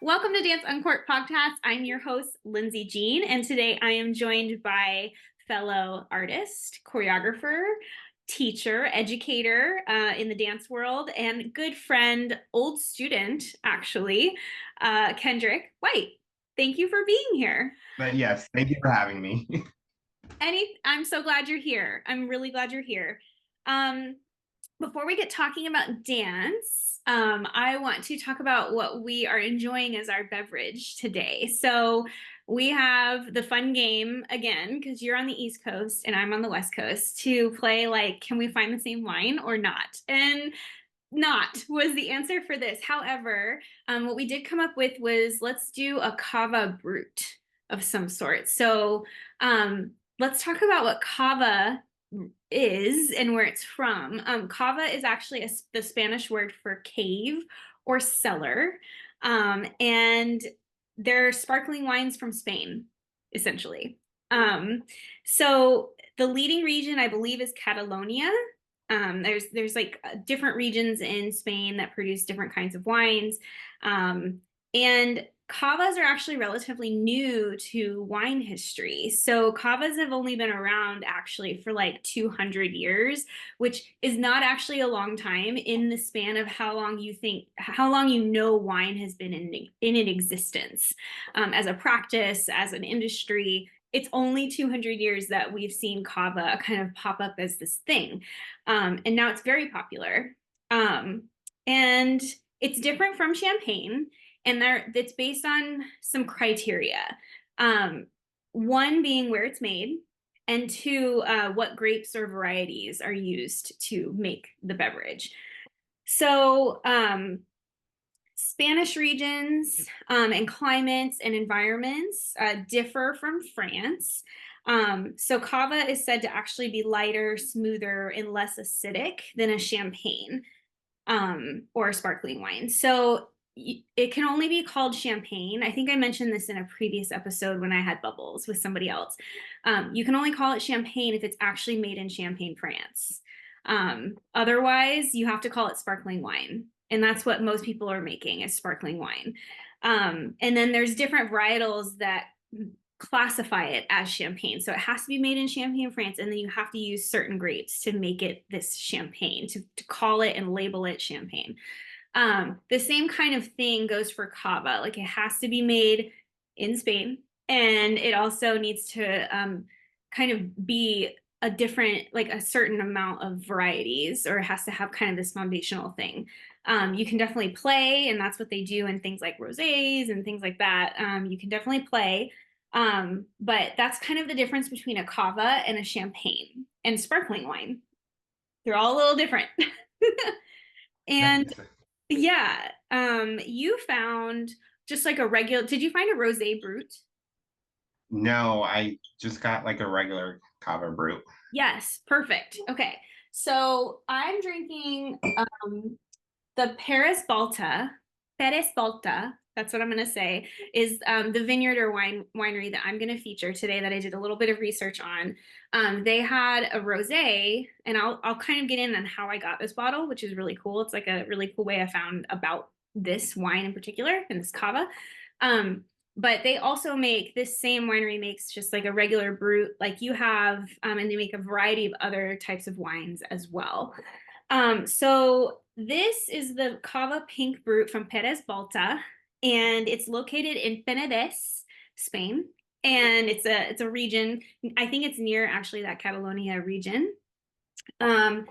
Welcome to Dance Uncorked Podcast. I'm your host, Lindsay Jean, and today I am joined by fellow artist, choreographer, teacher, educator in the dance world, and good friend, old student, actually, Kendrick White. Thank you for being here. But yes, thank you for having me. I'm so glad you're here. I'm really glad you're here. Um, Before we get talking about dance, I want to talk about what we are enjoying as our beverage today. So we have the fun game again, because you're on the East Coast and I'm on the West Coast, to play like, can we find the same wine or not? And not was the answer for this. However, what we did come up with was let's do a cava brute of some sort. So let's talk about what cava is and where it's from. Cava is actually the Spanish word for cave or cellar. And they're sparkling wines from Spain, essentially. So the leading region, I believe, is Catalonia. There's like different regions in Spain that produce different kinds of wines. And cavas are actually relatively new to wine history. So cavas have only been around actually for like 200 years, which is not actually a long time in the span of how long you know wine has been in existence as a practice, as an industry. It's only 200 years that we've seen cava kind of pop up as this thing. And now it's very popular. And it's different from champagne, and it's based on some criteria. One being where it's made, and two, what grapes or varieties are used to make the beverage. So, Spanish regions and climates and environments differ from France. So cava is said to actually be lighter, smoother, and less acidic than a champagne or a sparkling wine. So it can only be called champagne. I think I mentioned this in a previous episode when I had bubbles with somebody else. You can only call it champagne if it's actually made in Champagne, France. Otherwise, you have to call it sparkling wine. And that's what most people are making is sparkling wine. And then there's different varietals that classify it as champagne. So it has to be made in Champagne, France, and then you have to use certain grapes to make it this champagne, to call it and label it champagne. The same kind of thing goes for cava. Like it has to be made in Spain, and it also needs to kind of be a different, like a certain amount of varieties, or it has to have kind of this foundational thing. You can definitely play, and that's what they do in things like rosés and things like that. You can definitely play. But that's kind of the difference between a cava and a champagne and sparkling wine. They're all a little different. And yeah, you found just like a regular, did you find a rosé brut? No, I just got like a regular cava brew. Yes, perfect. Okay. So I'm drinking the Parés Balta. Parés Balta, that's what I'm going to say, is the vineyard or winery that I'm going to feature today that I did a little bit of research on. They had a rosé, and I'll kind of get in on how I got this bottle, which is really cool. It's like a really cool way I found about this wine in particular and this cava. But they also make this same winery makes just like a regular brut like you have, and they make a variety of other types of wines as well. So this is the Cava Pink Brut from Parés Balta, and it's located in Penedès, Spain. And it's a region. I think it's near actually that Catalonia region. Um,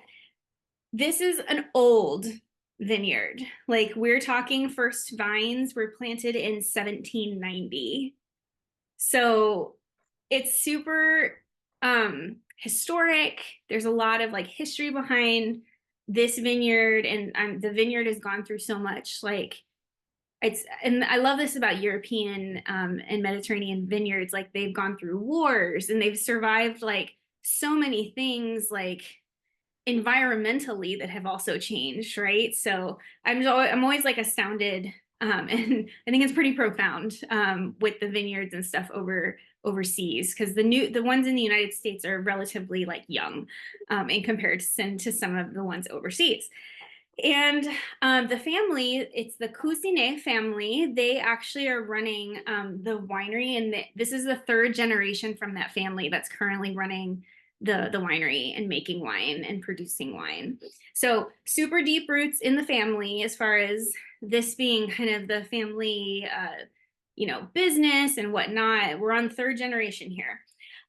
this is an old vineyard. Like we're talking first vines were planted in 1790. So it's super historic. There's a lot of like history behind this vineyard, and the vineyard has gone through so much. Like and I love this about European and Mediterranean vineyards. Like they've gone through wars and they've survived like so many things, like environmentally, that have also changed, right? So I'm always like astounded, and I think it's pretty profound with the vineyards and stuff overseas, because the ones in the United States are relatively like young in comparison to some of the ones overseas. And the family, it's the Cousinet family. They actually are running the winery, and this is the third generation from that family that's currently running the winery and making wine and producing wine. So super deep roots in the family as far as this being kind of the family, business and whatnot. We're on third generation here.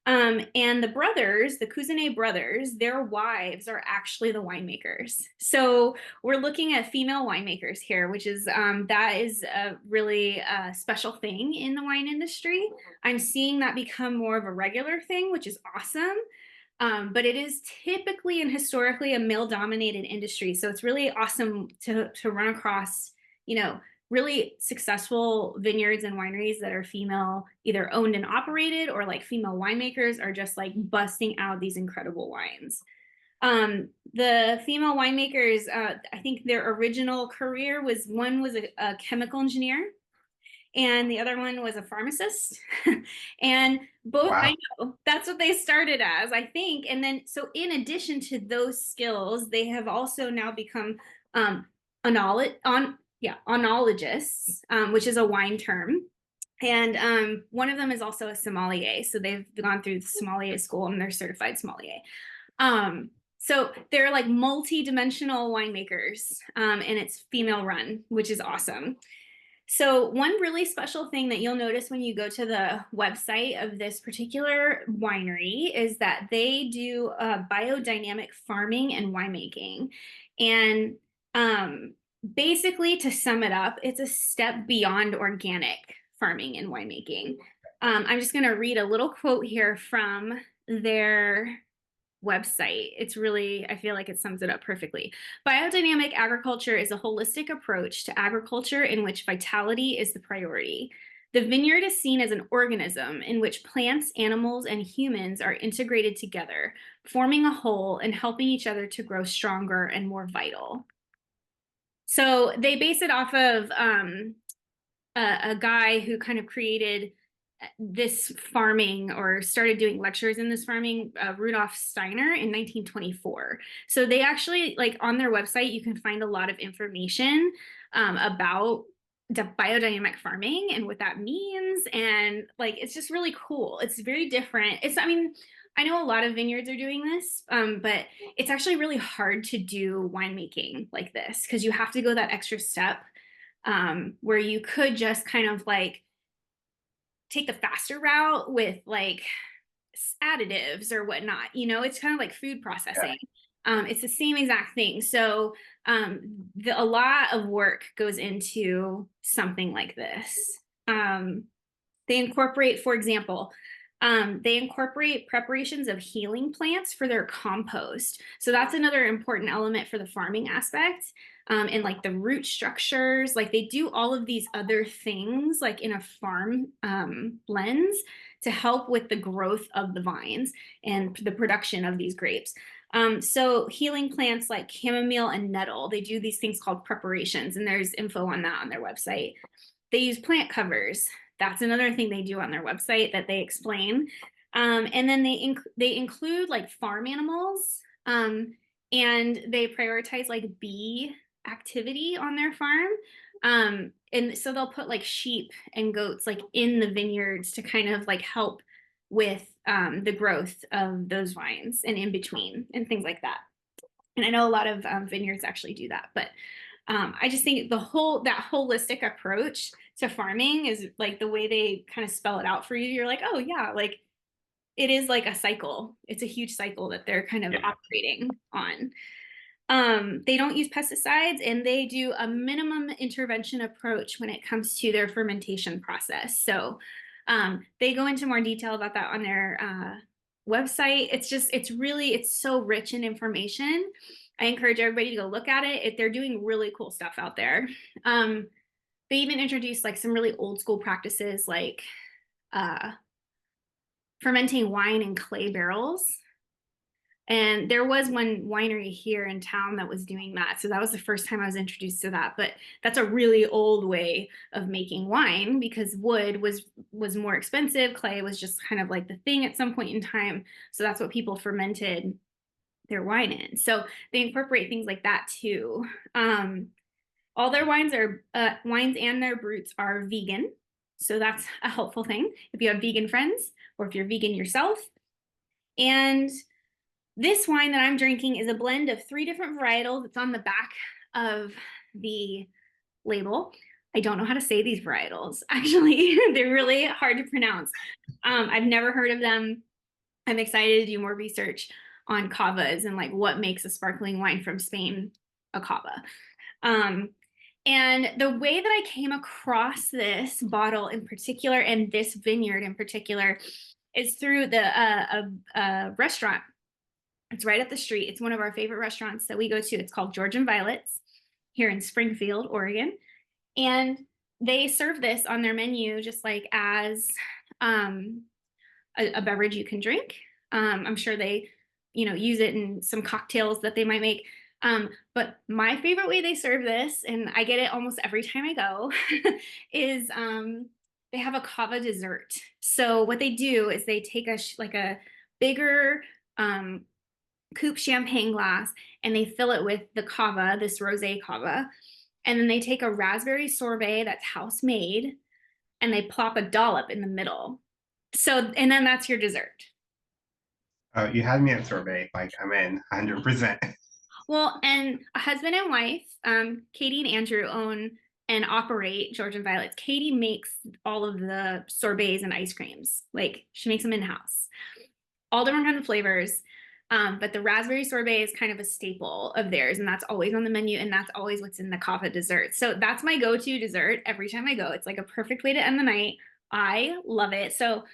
And the brothers, the Cousinet brothers, their wives are actually the winemakers. So we're looking at female winemakers here, which is that is a really special thing in the wine industry. I'm seeing that become more of a regular thing, which is awesome. But it is typically and historically a male-dominated industry, so it's really awesome to run across, really successful vineyards and wineries that are female, either owned and operated, or like female winemakers are just like busting out these incredible wines. The female winemakers, I think their original career was one was a chemical engineer, and the other one was a pharmacist. And both, I Wow. know that's what they started as, I think. And then, so in addition to those skills, they have also now become onologists, which is a wine term. And one of them is also a sommelier. So they've gone through the sommelier school and they're certified sommelier. So they're like multi-dimensional winemakers, and it's female run, which is awesome. So one really special thing that you'll notice when you go to the website of this particular winery is that they do biodynamic farming and winemaking. And basically, to sum it up, it's a step beyond organic farming and winemaking. I'm just going to read a little quote here from their website. It's really, I feel like it sums it up perfectly. Biodynamic agriculture is a holistic approach to agriculture in which vitality is the priority. The vineyard is seen as an organism in which plants, animals, and humans are integrated together, forming a whole and helping each other to grow stronger and more vital. So they base it off of a guy who kind of created this farming or started doing lectures in this farming, Rudolf Steiner, in 1924. So they actually, like, on their website, you can find a lot of information about the biodynamic farming and what that means. And like, it's just really cool. It's very different. I mean, I know a lot of vineyards are doing this, but it's actually really hard to do winemaking like this because you have to go that extra step, where you could just kind of like take the faster route with like additives or whatnot. It's kind of like food Yeah. processing. It's the same exact thing. So a lot of work goes into something like this. They incorporate, for example, they incorporate preparations of healing plants for their compost. So that's another important element for the farming aspect. And like the root structures, like they do all of these other things, like in a farm lens, to help with the growth of the vines and the production of these grapes. So healing plants like chamomile and nettle, they do these things called preparations, and there's info on that on their website. They use plant covers. That's another thing they do on their website that they explain. And then they include like farm animals, and they prioritize like bee activity on their farm. And so they'll put like sheep and goats like in the vineyards to kind of like help with the growth of those vines and in between and things like that. And I know a lot of vineyards actually do that, but I just think that holistic approach to farming is like the way they kind of spell it out for you. You're like, oh yeah, like it is like a cycle. It's a huge cycle that they're kind of Yeah. operating on. They don't use pesticides, and they do a minimum intervention approach when it comes to their fermentation process. So they go into more detail about that on their website. It's so rich in information. I encourage everybody to go look at it. They're doing really cool stuff out there. They even introduced like some really old school practices, like uh, fermenting wine in clay barrels. And there was one winery here in town that was doing that. So that was the first time I was introduced to that. But that's a really old way of making wine because wood was more expensive. Clay was just kind of like the thing at some point in time. So that's what people fermented their wine in. So they incorporate things like that too. All their wines and their brutes are vegan. So that's a helpful thing if you have vegan friends or if you're vegan yourself. And this wine that I'm drinking is a blend of 3 different varietals. It's on the back of the label. I don't know how to say these varietals. Actually, they're really hard to pronounce. I've never heard of them. I'm excited to do more research on cavas and like what makes a sparkling wine from Spain a cava. And the way that I came across this bottle in particular and this vineyard in particular is through a restaurant. It's right up the street. It's one of our favorite restaurants that we go to. It's called George and Violet's here in Springfield, Oregon. And they serve this on their menu just like as a beverage you can drink. I'm sure they, use it in some cocktails that they might make. But my favorite way they serve this, and I get it almost every time I go, is they have a cava dessert. So what they do is they take a bigger coupe champagne glass and they fill it with the cava, this rosé cava, and then they take a raspberry sorbet that's house made and they plop a dollop in the middle. So, and then that's your dessert. You had me at sorbet, like I'm in 100%. Well, and a husband and wife, Katie and Andrew, own and operate George and Violet's. Katie makes all of the sorbets and ice creams. Like she makes them in-house. All different kind of flavors. But the raspberry sorbet is kind of a staple of theirs, and that's always on the menu, and that's always what's in the cava dessert. So that's my go-to dessert every time I go. It's like a perfect way to end the night. I love it. So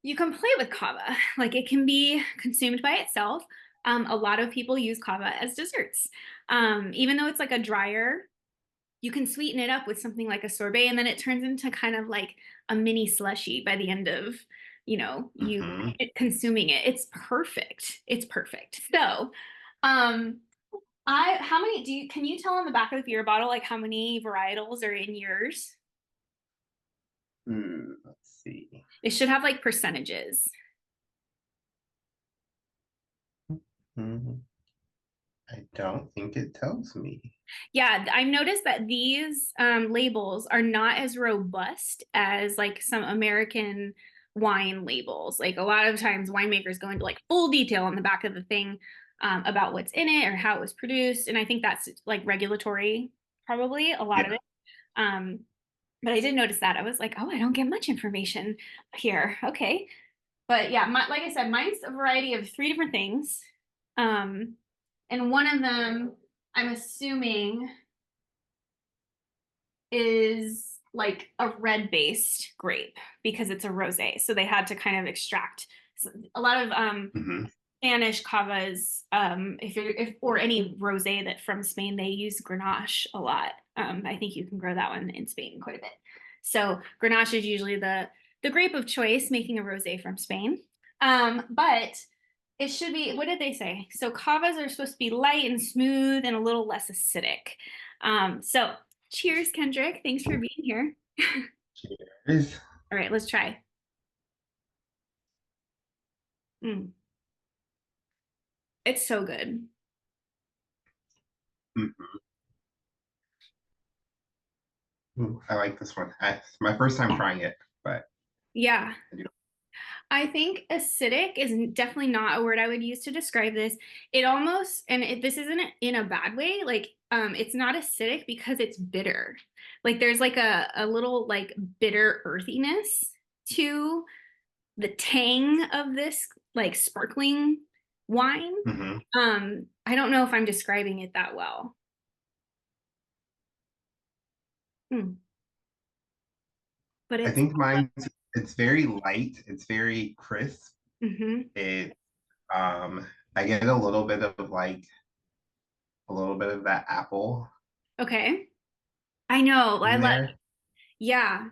you can play with cava. Like it can be consumed by itself. A lot of people use cava as desserts. Even though it's like a drier, you can sweeten it up with something like a sorbet, and then it turns into kind of like a mini slushy by the end of, you consuming it. It's perfect. It's perfect. So, how many can you tell on the back of your bottle, like how many varietals are in yours? Let's see. It should have like percentages. I don't think it tells me. Yeah, I noticed that these labels are not as robust as like some American wine labels. Like a lot of times winemakers go into like full detail on the back of the thing about what's in it or how it was produced. And I think that's like regulatory, probably a lot of it. But I did notice that. I was like, oh, I don't get much information here. Okay. But yeah, like I said, mine's a variety of 3 different things. And one of them, I'm assuming, is like a red based grape because it's a rosé. So they had to kind of extract a lot of Spanish cavas, or any rosé that from Spain, they use Grenache a lot. I think you can grow that one in Spain quite a bit. So Grenache is usually the grape of choice making a rosé from Spain. But it should be, what did they say? So cavas are supposed to be light and smooth and a little less acidic. So cheers, Kendrick. Thanks for being here. Cheers. All right, let's try. It's so good. I like this one. It's my first time trying it, but yeah. I think acidic is definitely not a word I would use to describe this. It almost, and this isn't in a bad way, like it's not acidic because it's bitter. Like there's like a little like bitter earthiness to the tang of this like sparkling wine. I don't know if I'm describing it that well. But I think it's very light. It's very crisp. It I get a little bit of that apple. Okay. I know. I love. Yeah.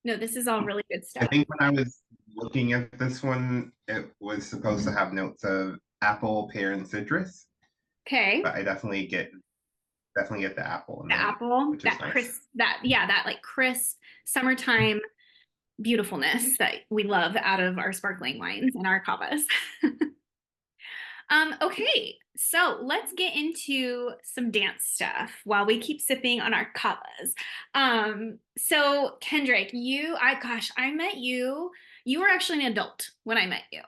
No, this is all really good stuff. I think when I was looking at this one, it was supposed to have notes of apple, pear, and citrus. Okay. But I definitely get the apple in the there, apple, that nice. crisp, that like crisp summertime beautifulness that we love out of our sparkling wines and our cavas. Okay, so let's get into some dance stuff while we keep sipping on our cavas. So Kendrick, I met you. You were actually an adult when I met you.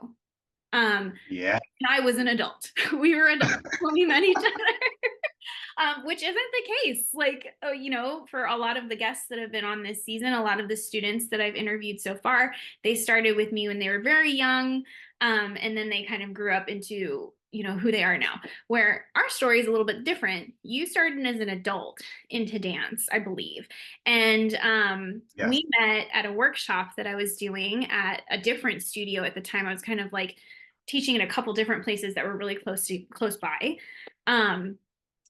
Yeah. And I was an adult. We were adults when we met each other. Which isn't the case. Like, oh, for a lot of the guests that have been on this season, a lot of the students that I've interviewed so far, they started with me when they were very young, and then they kind of grew up into who they are now. Where our story is a little bit different. You started as an adult into dance, I believe, and Yes. we met at a workshop that I was doing at a different studio at the time. I was kind of like teaching at a couple different places that were really close by. Um,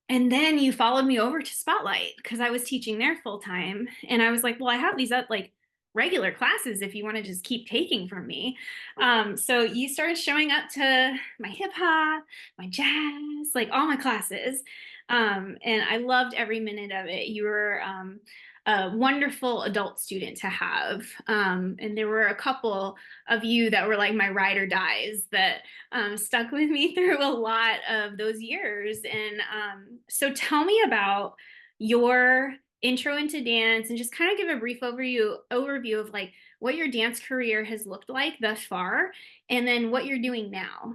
and then you followed me over to Spotlight because I was teaching there full time. And I was like, well, I have these like regular classes if you want to just keep taking from me. So you started showing up to my hip hop, my jazz, like all my classes. And I loved every minute of it. You were a wonderful adult student to have. And there were a couple of you that were like my ride or dies that stuck with me through a lot of those years. And so tell me about your intro into dance and just kind of give a brief overview of like what your dance career has looked like thus far and then what you're doing now.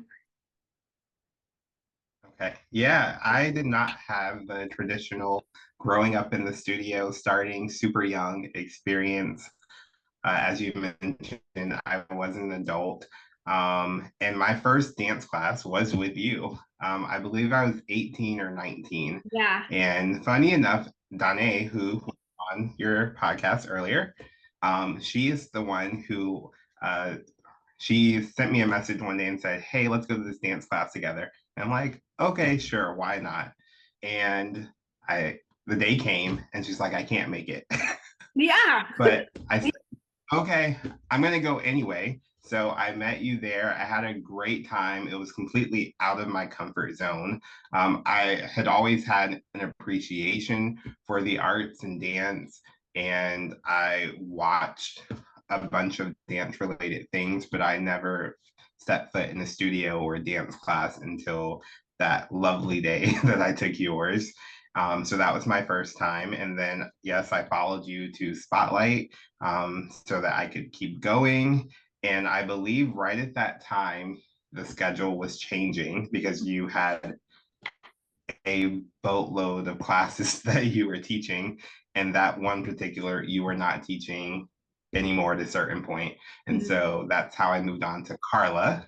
Okay. Yeah, I did not have the traditional growing up in the studio, starting super young experience. As you mentioned, I was an adult. And my first dance class was with you. I believe I was 18 or 19. Yeah. And funny enough, Danae, who was on your podcast earlier, she is the one who she sent me a message one day and said, "Hey, let's go to this dance class together." And I'm like, "Okay, sure, why not?" And I the day came and she's like, "I can't make it." Yeah. But I said, "Okay, I'm gonna go anyway." So I met you there. I had a great time. It was completely out of my comfort zone. I had always had an appreciation for the arts and dance, and I watched a bunch of dance related things, but I never set foot in a studio or a dance class until that lovely day that I took yours. So that was my first time. And then, yes, I followed you to Spotlight so that I could keep going. And I believe right at that time, the schedule was changing because you had a boatload of classes that you were teaching. And that one particular, you were not teaching anymore at a certain point. And Mhm. so that's how I moved on to Carla.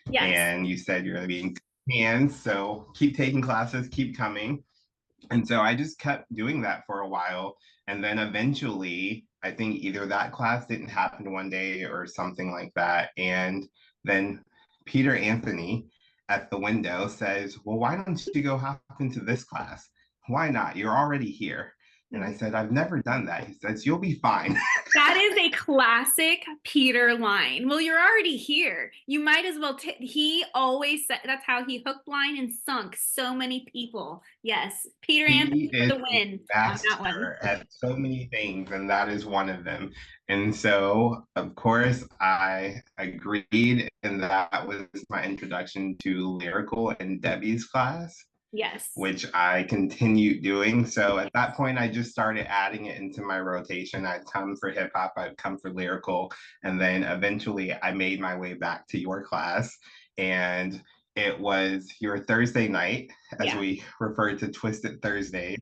Yes. And you said you're going to be in good hands. So keep taking classes, keep coming. And so I just kept doing that for a while. And then eventually, I think either that class didn't happen one day or something like that. And then Peter Anthony at the window says, "Well, why don't you go hop into this class? Why not? You're already here." And I Mhm. said, "I've never done that." He says, "You'll be fine." That is a classic Peter line. Well, you're already here. You might as well. He always said that's how he hooked, line, and sunk so many people. Yes, Peter He Anthony for is the a win on that one. master at so many things, and that is one of them. And so, of course, I agreed, and that was my introduction to lyrical and Debbie's class, Yes. which I continued doing. So at that point, I just started adding it into my rotation. I'd come for hip hop, I'd come for lyrical, and then eventually I made my way back to your class. And it was your Thursday night, as Yeah. we referred to Twisted Thursday.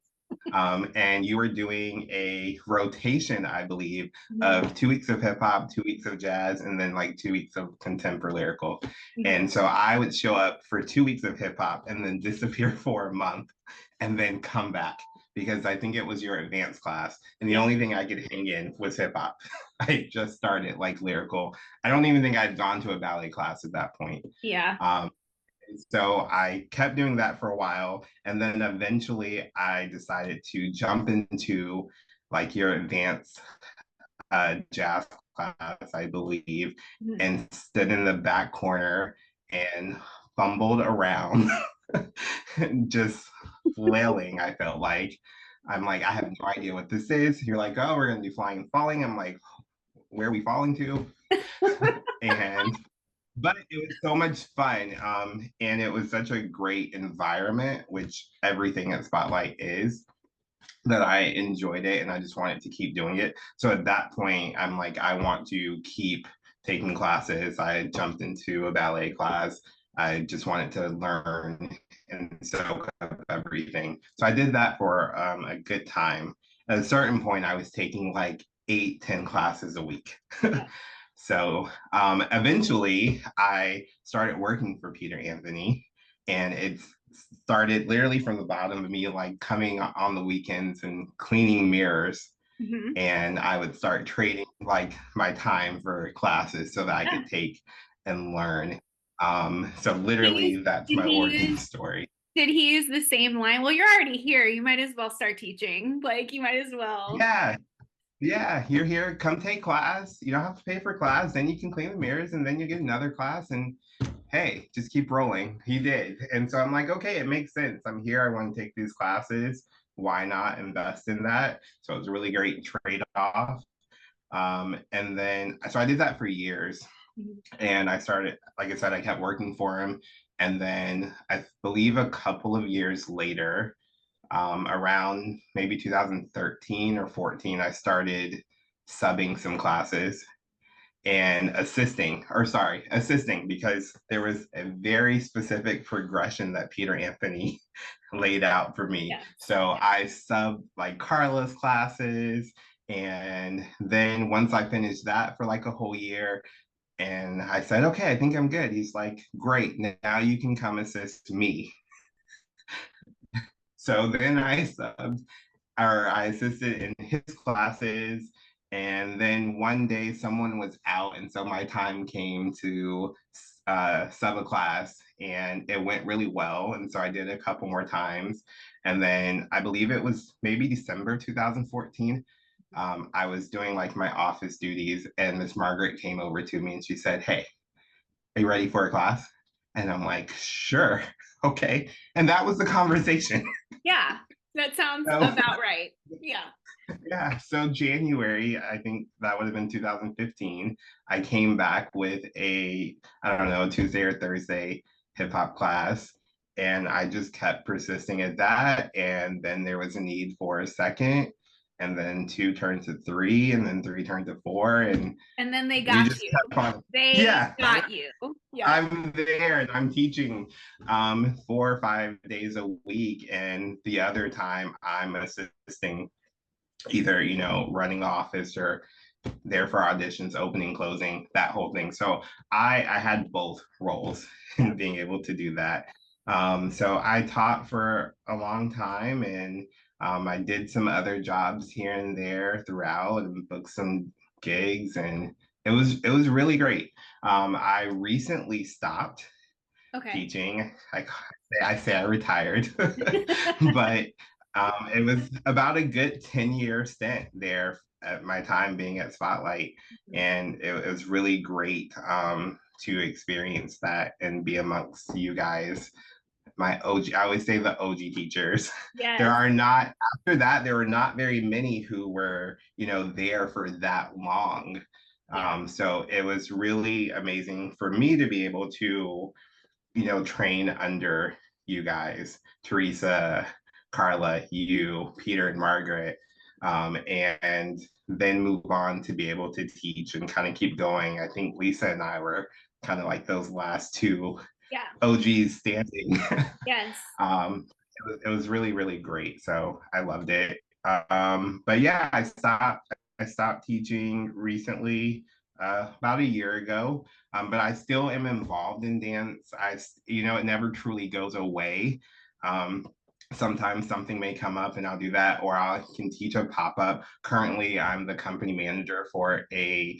And you were doing a rotation, I believe, Mhm. of 2 weeks of hip hop, 2 weeks of jazz, and then like 2 weeks of contemporary lyrical. Mhm. And so I would show up for 2 weeks of hip hop and then disappear for a month and then come back because I think it was your advanced class. And the Yep. only thing I could hang in was hip hop. I just started like lyrical. I don't even think I'd gone to a ballet class at that point. Yeah. Um, so I kept doing that for a while. And then eventually I decided to jump into like your advanced jazz class, I believe, Mhm. and stood in the back corner and fumbled around, just flailing. I felt like I'm like, I have no idea what this is. You're like, oh, we're gonna do flying and falling. I'm like, where are we falling to? And but it was so much fun. And it was such a great environment, which everything at Spotlight is, that I enjoyed it and I just wanted to keep doing it. So at that point, I'm like, I want to keep taking classes. I jumped into a ballet class. I just wanted to learn and soak up everything. So I did that for a good time. At a certain point, I was taking like 8, 10 classes a week. Yeah. So eventually, I started working for Peter Anthony, and it started literally from the bottom of me, like coming on the weekends and cleaning mirrors. Hmm. And I would start trading like my time for classes so that I Yeah. could take and learn. So Did literally, he, that's did my he origin use story. did he use the same line? Well, you're already here. You might as well start teaching. Like you might as well. Yeah, yeah, you're here. Come take class. You don't have to pay for class. Then you can clean the mirrors, and then you get another class. And hey, just keep rolling. He did. And so I'm like, okay, it makes sense. I'm here. I want to take these classes. Why not invest in that? So it was a really great trade off. And then, so I did that for years. Mhm. And I started, like I said, I kept working for him. And then I believe a couple of years later, around maybe 2013 or 14, I started subbing some classes and assisting because there was a very specific progression that Peter Anthony laid out for me. Yes. So Yeah. I subbed like Carla's classes. And then once I finished that for like a whole year, and I said, okay, I think I'm good. He's like, great. Now you can come assist me. So then I subbed or I assisted in his classes. And then one day someone was out, and so my time came to sub a class, and it went really well. And so I did a couple more times. And then I believe it was maybe December 2014. I was doing like my office duties, and Miss Margaret came over to me and she said, hey, are you ready for a class? And I'm like, sure, okay. And that was the conversation. Yeah. That sounds So about right. Yeah. yeah, so January, I think that would have been 2015. I came back with I don't know, Tuesday or Thursday hip hop class, and I just kept persisting at that. And then there was a need for a second, and then two turned to three, and then three turned to four, and And then they we got just you. kept on. They Yeah, got you. Yeah. I'm there and I'm teaching 4 or 5 days a week, and the other time I'm assisting either running office or there for auditions, opening, closing, that whole thing. So I had both roles Yeah. in being able to do that. So I taught for a long time, and I did some other jobs here and there throughout and booked some gigs, and it was really great. I recently stopped Okay. teaching. I say I retired, but it was about a good 10-year stint there at my time being at Spotlight. And it was really great to experience that and be amongst you guys. My OG, I always say the OG teachers. There Yes. are not, after that, there were not very many who were, there for that long. Yeah. So it was really amazing for me to be able to train under you guys, Teresa, Carla, you, Peter, and Margaret, and then move on to be able to teach and kind of keep going. I think Lisa and I were kind of like those last two Yeah. OGs standing. Yes. It was really, really great. So I loved it. But yeah, I stopped teaching recently, about a year ago. But I still am involved in dance. It never truly goes away. Um, Sometimes something may come up and I'll do that, or I can teach a pop up. Currently, I'm the company manager for a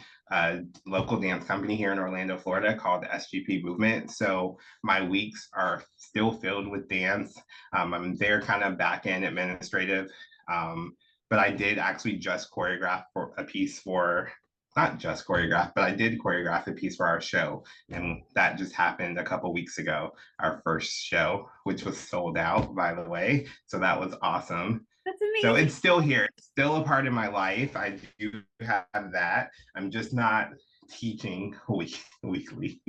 local dance company here in Orlando, Florida called SGP Movement. So my weeks are still filled with dance. I'm there kind of back end administrative. But I did actually just choreograph for a piece for, not just choreograph, but I did choreograph a piece for our show. And that just happened a couple weeks ago, our first show, which was sold out, by the way. So that was awesome. That's So amazing. it's still here, it's still a part of my life. I do have that. I'm just not teaching weekly.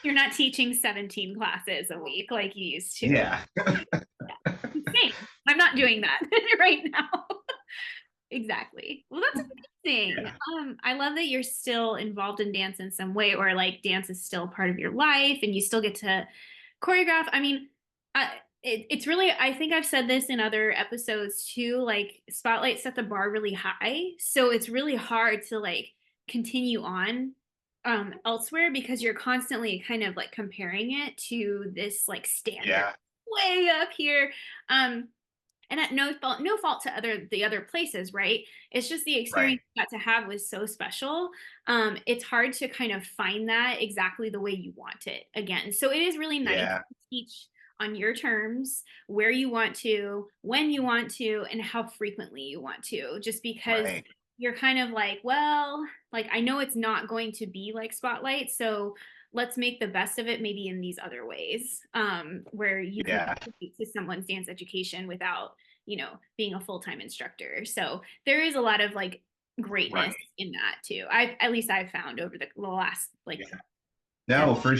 You're not teaching 17 classes a week like you used to. Yeah. Yeah. Same. I'm not doing that right now. Exactly. Well, that's amazing. Yeah. I love that you're still involved in dance in some way, or like dance is still part of your life and you still get to choreograph. I mean, it's really, I think I've said this in other episodes too, like Spotlight set the bar really high. So it's really hard to like continue on elsewhere because you're constantly kind of like comparing it to this like standard Yeah. way up here. Um, and at no fault to the other places, right? It's just the Right. experience you got to have was so special. It's hard to kind of find that exactly the way you want it again. So it is really nice Yeah. to teach on your terms, where you want to, when you want to, and how frequently you want to, just because Right. you're kind of like, well, like I know it's not going to be like Spotlight, so let's make the best of it maybe in these other ways, where you can Yeah. contribute to someone's dance education without being a full-time instructor. So there is a lot of like greatness Right. in that too. I at least I've found over the last like Yeah. decade. No, for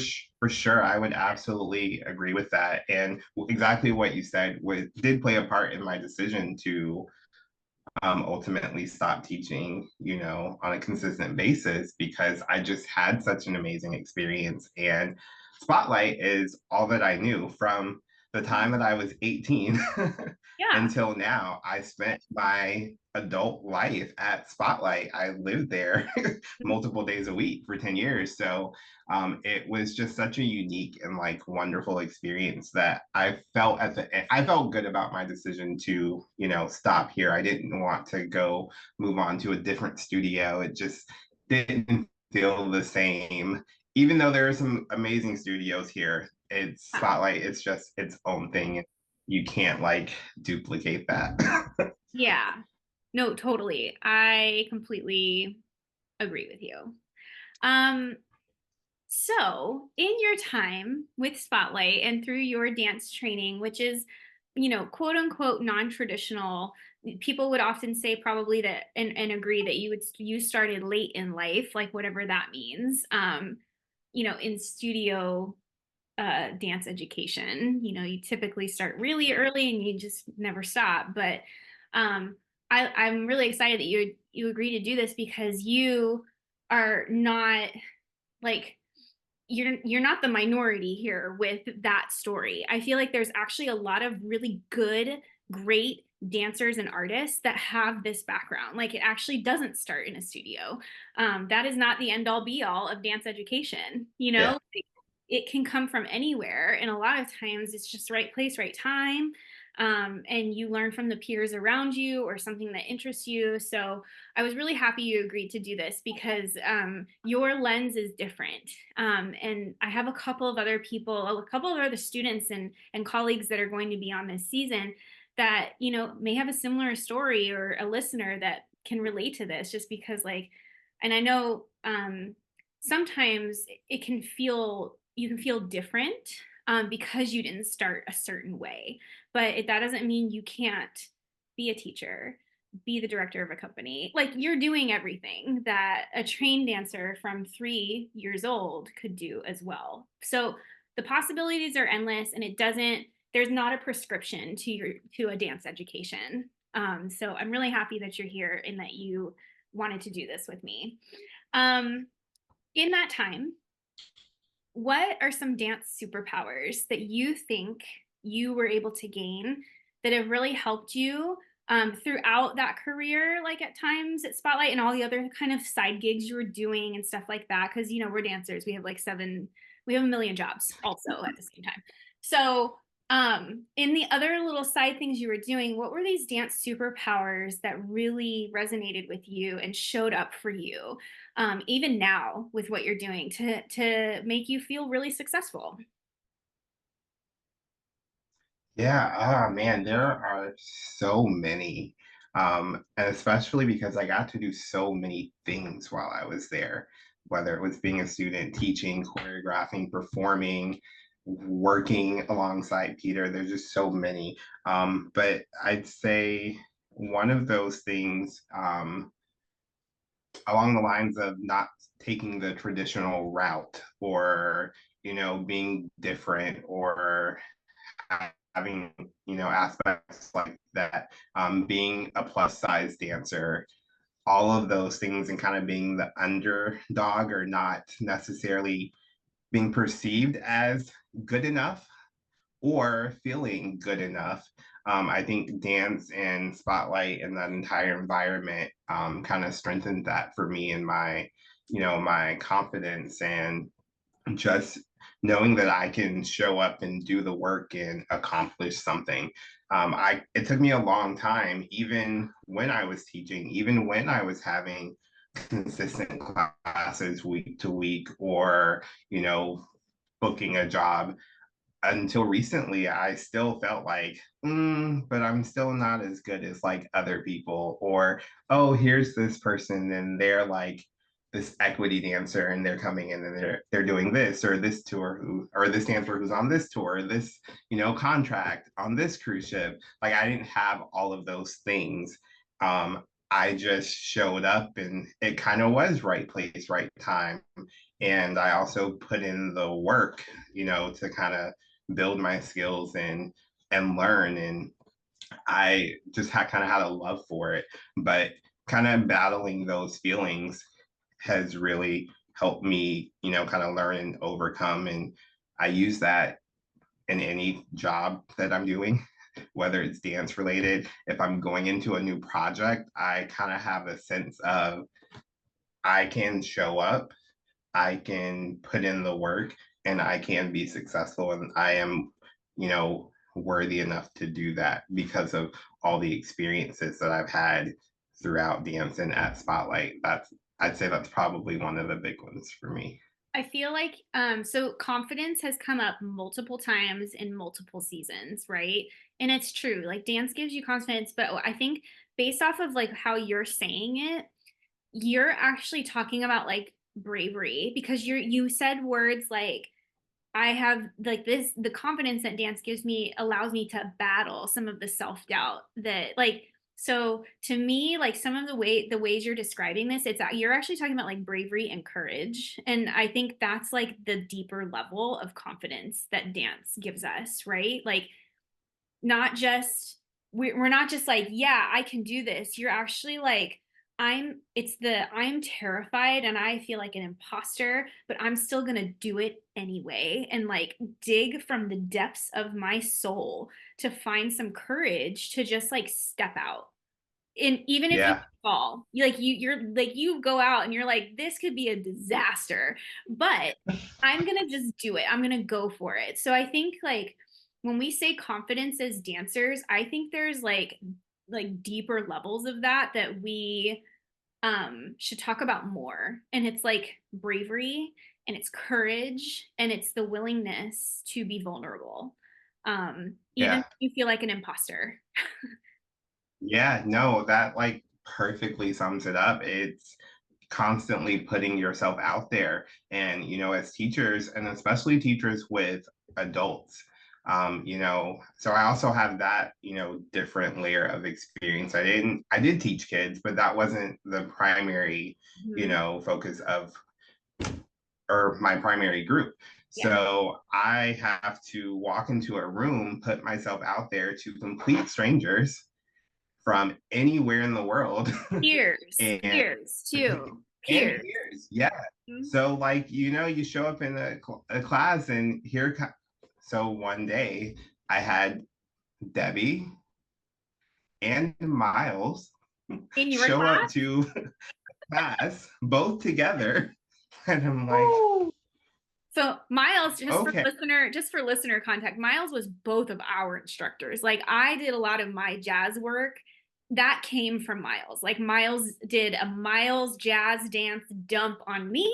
sure. I would absolutely agree with that. And exactly what you said did play a part in my decision to ultimately stop teaching, on a consistent basis because I just had such an amazing experience. And Spotlight is all that I knew from the time that I was 18 Yeah. until now. I spent my adult life at Spotlight. I lived there multiple days a week for 10 years. So it was just such a unique and like wonderful experience that I felt at the end. I felt good about my decision to, stop here. I didn't want to go move on to a different studio. It just didn't feel the same. Even though there are some amazing studios here, it's Spotlight, it's just its own thing. You can't like duplicate that. Yeah. No, totally. I completely agree with you. Um, So, in your time with Spotlight and through your dance training, which is, quote unquote non-traditional, people would often say probably that and agree that you started late in life, like whatever that means. In studio dance education, you typically start really early and you just never stop. But I'm really excited that you agree to do this because you are not like you're not the minority here with that story. I feel like there's actually a lot of really good, great dancers and artists that have this background. Like it actually doesn't start in a studio. That is not the end all be all of dance education. Yeah. Like, it can come from anywhere, and a lot of times it's just right place, right time. And you learn from the peers around you or something that interests you. So I was really happy you agreed to do this because your lens is different. And I have a couple of other people, a couple of other students and colleagues that are going to be on this season that, may have a similar story or a listener that can relate to this just because like, and I know sometimes it can feel, you can feel different because you didn't start a certain way. But that doesn't mean you can't be a teacher, be the director of a company. Like you're doing everything that a trained dancer from 3 years old could do as well. So the possibilities are endless, and there's not a prescription to a dance education. So I'm really happy that you're here and that you wanted to do this with me. Um, in that time, what are some dance superpowers that you think you were able to gain that have really helped you throughout that career, like at times at Spotlight and all the other kind of side gigs you were doing and stuff like that? Because, we're dancers. We have a million jobs also at the same time. So, in the other little side things you were doing, what were these dance superpowers that really resonated with you and showed up for you? Even now with what you're doing to make you feel really successful. Yeah, man, there are so many. And especially because I got to do so many things while I was there, whether it was being a student, teaching, choreographing, performing, working alongside Peter. There's just so many. But I'd say one of those things, along the lines of not taking the traditional route or being different or having, aspects like that, being a plus size dancer, all of those things, and kind of being the underdog or not necessarily being perceived as good enough or feeling good enough. I think dance and spotlight and that entire environment kind of strengthened that for me and my confidence and just knowing that I can show up and do the work and accomplish something. It took me a long time, even when I was teaching, even when I was having consistent classes week to week, or booking a job, until recently, I still felt like, but I'm still not as good as like other people. Or, oh, here's this person and they're like this equity dancer and they're coming in and they're doing this or this tour or this dancer who's on this tour, this, contract on this cruise ship. Like I didn't have all of those things. I just showed up and it kind of was right place, right time. And I also put in the work, to kind of build my skills and learn. And I just kind of had a love for it. But kind of battling those feelings has really helped me, kind of learn and overcome. And I use that in any job that I'm doing, whether it's dance related. If I'm going into a new project, I kind of have a sense of I can show up, I can put in the work, and I can be successful. And I am, worthy enough to do that because of all the experiences that I've had throughout dance and at Spotlight. I'd say that's probably one of the big ones for me. I feel like so confidence has come up multiple times in multiple seasons, right? And it's true. Like dance gives you confidence, but I think based off of like how you're saying it, you're actually talking about like bravery because you said words like I have like this the confidence that dance gives me allows me to battle some of the self-doubt that like so to me like some of the ways you're describing this it's you're actually talking about like bravery and courage and I think that's like the deeper level of confidence that dance gives us, right? Like not just we're not just like yeah I can do this, you're actually like I'm terrified and I feel like an imposter but I'm still gonna do it anyway and like dig from the depths of my soul to find some courage to just like step out and even if you Yeah. fall you're like you go out and you're like this could be a disaster but I'm gonna just do it, I'm gonna go for it. So I think like when we say confidence as dancers I think there's like deeper levels of that that we should talk about more and it's like bravery and it's courage and it's the willingness to be vulnerable even if Yeah. you feel like an imposter. Yeah. No, that like perfectly sums it up. It's constantly putting yourself out there. And, as teachers, and especially teachers with adults, so I also have that, different layer of experience. I did teach kids, but that wasn't the primary, Mhm. focus of, or my primary group. Yeah. So I have to walk into a room, put myself out there to complete strangers from anywhere in the world. Peers, and peers too. and Peers. peers, yeah. Mhm. So like you show up in a class and so one day I had Debbie and Miles In your show up class? to class both together, and I'm like, Ooh. So Miles, okay, just for listener contact, Miles was both of our instructors. Like I did a lot of my jazz work that came from Miles. Like Miles did a Miles jazz dance dump on me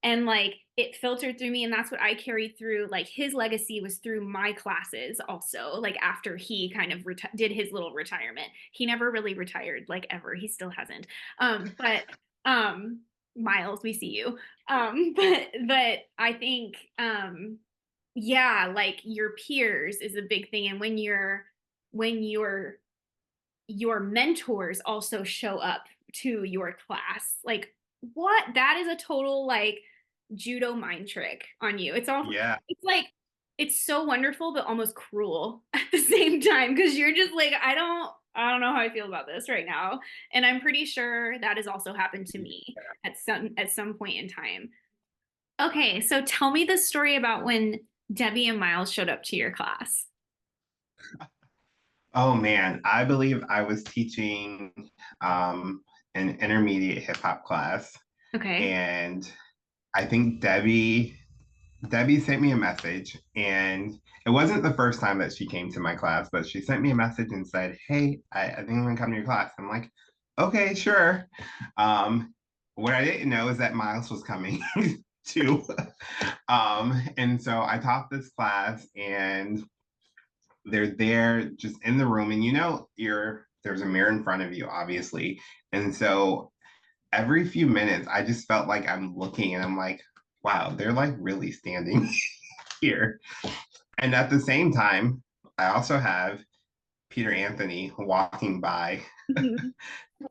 and like it filtered through me and that's what I carried through. Like his legacy was through my classes also. Like after he kind of did his little retirement. He never really retired like ever. He still hasn't. But um Miles, we see you. But I think yeah, like your peers is a big thing. And when your mentors also show up to your class, like what? That is a total like judo mind trick on you. It's all, Yeah. it's like, it's so wonderful, but almost cruel at the same time because you're just like, I don't know how I feel about this right now. And I'm pretty sure that has also happened to me at some point in time. Okay, so tell me the story about when Debbie and Miles showed up to your class. Oh man, I believe I was teaching an intermediate hip hop class, Okay. and I think Debbie sent me a message, and it wasn't the first time that she came to my class, but she sent me a message and said, "Hey, I think I'm gonna come to your class." I'm like, "Okay, sure." Um, what I didn't know is that Miles was coming too. And so I taught this class, and they're there just in the room, and there's a mirror in front of you, obviously, and so every few minutes, I just felt like I'm looking, and I'm like, wow, they're like really standing here. And at the same time, I also have Peter Anthony walking by. Mhm.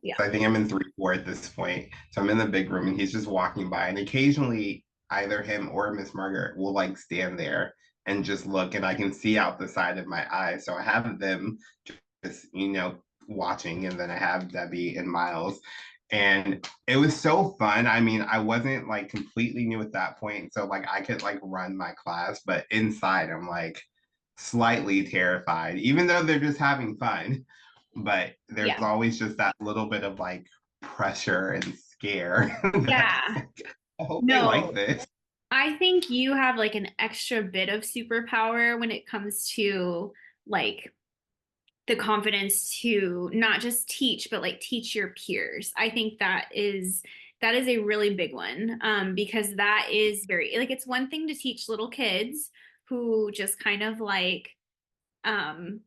Yeah. So I think I'm in 3-4 at this point. So I'm in the big room and he's just walking by. And occasionally, either him or Miss Margaret will like stand there and just look. And I can see out the side of my eye. So I have them just, watching. And then I have Debbie and Miles. And it was so fun. I mean, I wasn't like completely new at that point. So like I could like run my class, but inside I'm like slightly terrified, even though they're just having fun. But there's Yeah. always just that little bit of like pressure and scare that's Yeah. like, I hope they like No, this. I think you have like an extra bit of superpower when it comes to like the confidence to not just teach, but like teach your peers. I think that is a really big one because that is very like it's one thing to teach little kids who just kind of like um,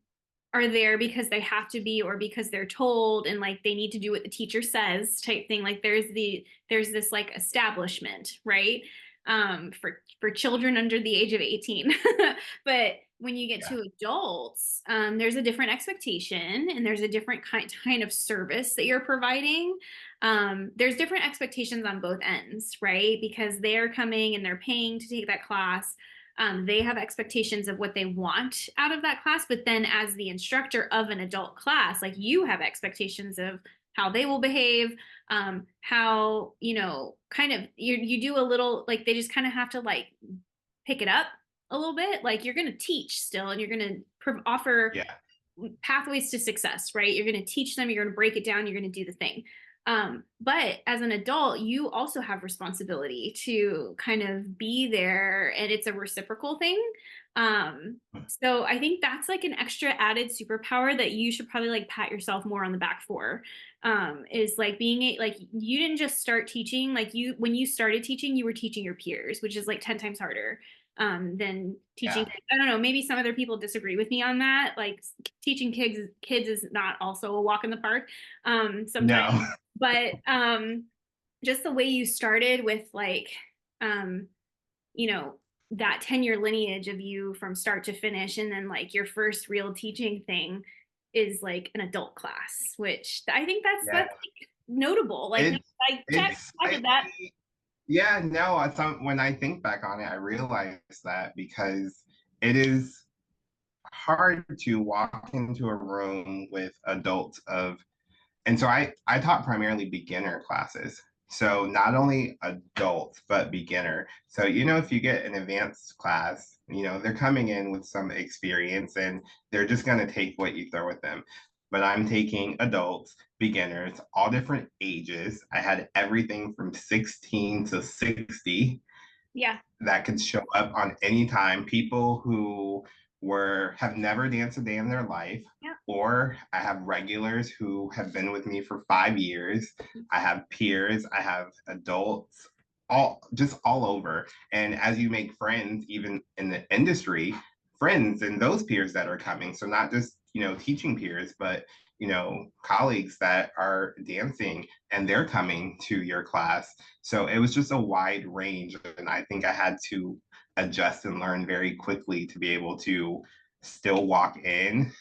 are there because they have to be or because they're told and like they need to do what the teacher says type thing. Like there's this like establishment, right? For children under the age of 18. But when you get Yeah, to adults, there's a different expectation and there's a different kind of service that you're providing. There's different expectations on both ends, right? Because they're coming and they're paying to take that class. They have expectations of what they want out of that class, but then as the instructor of an adult class, like you have expectations of how they will behave, how kind of you do a little like they just kind of have to like pick it up a little bit. Like you're going to teach still, and you're going to offer yeah, pathways to success, right? You're going to teach them, you're going to break it down, you're going to do the thing. But as an adult, you also have responsibility to kind of be there, and it's a reciprocal thing. So I think that's like an extra added superpower that you should probably like pat yourself more on the back for. Is like like you didn't just start teaching, like you when you started teaching, you were teaching your peers, which is like 10 times harder than teaching. yeah. I don't know, maybe some other people disagree with me on that. Like teaching kids is not also a walk in the park sometimes, No, but just the way you started with like um you know that 10-year lineage of you from start to finish, and then like your first real teaching thing is like an adult class, which I think yeah. that's like notable. Like It's like check, it's I did that. slightly, yeah, no, when I think back on it, I realize that because it is hard to walk into a room with adults of and so I taught primarily beginner classes. So not only adults, but beginner. So, if you get an advanced class, they're coming in with some experience and they're just going to take what you throw at them. But I'm taking adults, beginners, all different ages. I had everything from 16 to 60 Yeah. that could show up on any time. People who have never danced a day in their life, Yeah. or I have regulars who have been with me for 5 years. I have peers, I have adults, all over. And as you make friends, even in the industry, friends and those peers that are coming. So not just teaching peers, but colleagues that are dancing and they're coming to your class. So it was just a wide range. And I think I had to adjust and learn very quickly to be able to still walk in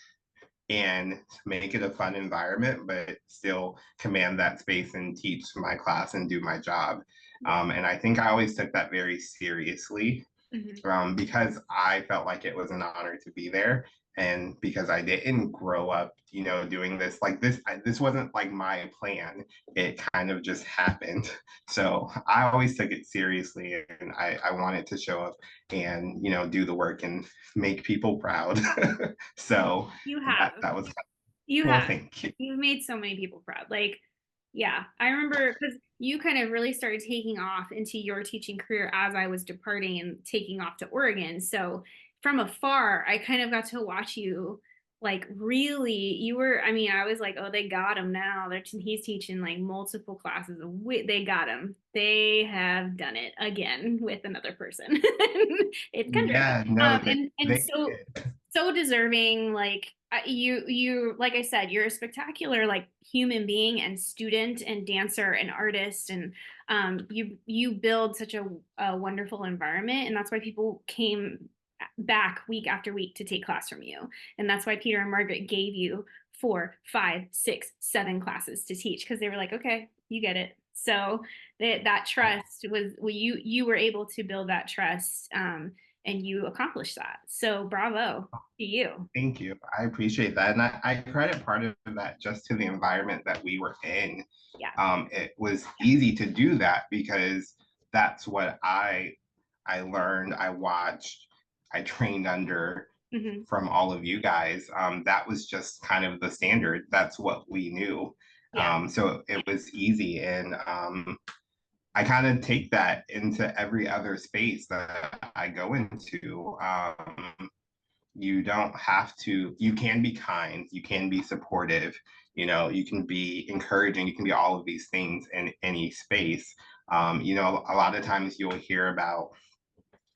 and make it a fun environment, but still command that space and teach my class and do my job. Yeah. And I think I always took that very seriously, Hmm. because I felt like it was an honor to be there. And because I didn't grow up, doing this like this wasn't like my plan. It kind of just happened. So I always took it seriously, and I wanted to show up and do the work and make people proud. So You that have. that was You well, have. thank you. You've made so many people proud. Like, yeah, I remember because you kind of really started taking off into your teaching career as I was departing and taking off to Oregon. So from afar, I kind of got to watch you like really, you were, I mean, I was like, oh, they got him now. He's teaching like multiple classes. They got him. They have done it again with another person. It's Kendrick. Yeah, no, And they so deserving. Like you like I said, you're a spectacular like human being and student and dancer and artist, and you build such a wonderful environment, and that's why people came back week after week to take class from you, and that's why Peter and Margaret gave you 4, 5, 6, 7 classes to teach, because they were like, okay, you get it. So that trust was, well, you were able to build that trust, and you accomplished that. So bravo to you. Thank you. I appreciate that. And I credit part of that just to the environment that we were in. Yeah. It was easy to do that because that's what I learned, I watched, I trained under Hmm. from all of you guys. That was just kind of the standard. That's what we knew. Yeah. So it was easy. And I kind of take that into every other space that I go into. You don't have to, you can be kind, you can be supportive, you can be encouraging, you can be all of these things in any space. A lot of times you'll hear about,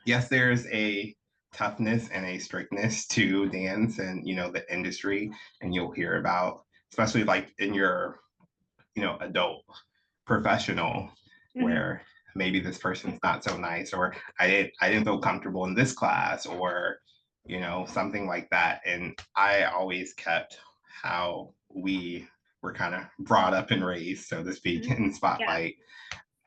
yes, there's a toughness and a strictness to dance and the industry, and you'll hear about, especially like in your adult professional, Hmm. where maybe this person's not so nice, or I didn't feel comfortable in this class, or something like that. And I always kept how we were kind of brought up and raised, so to speak, in the Yeah. spotlight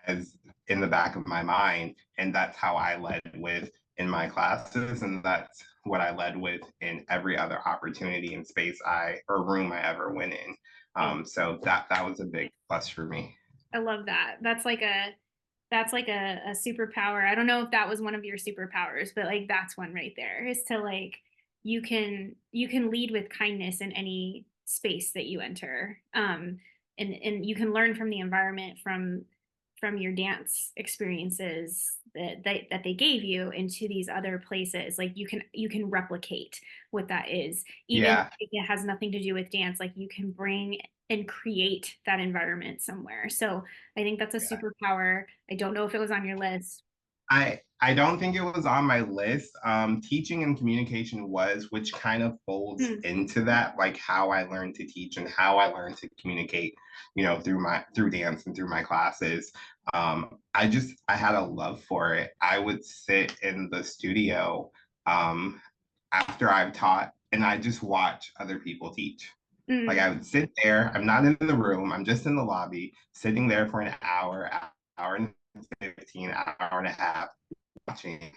as in the back of my mind. And that's how I led with in my classes, and that's what I led with in every other opportunity and space I or room I ever went in. So that was a big plus for me. I love that. That's like a superpower. I don't know if that was one of your superpowers, but like that's one right there, is to like you can lead with kindness in any space that you enter. And you can learn from the environment, from your dance experiences that they gave you into these other places. Like you can replicate what that is, even Yeah, if it has nothing to do with dance. Like you can bring and create that environment somewhere. So I think that's a superpower. I don't know if it was on your list. I don't think it was on my list. Teaching and communication was, which kind of folds Hmm. into that, like how I learned to teach and how I learned to communicate, through dance and through my classes. I had a love for it. I would sit in the studio after I've taught, and I just watch other people teach. Like Mm. I would sit there. I'm not in the room. I'm just in the lobby, sitting there for an hour and 15, hour and a half, watching,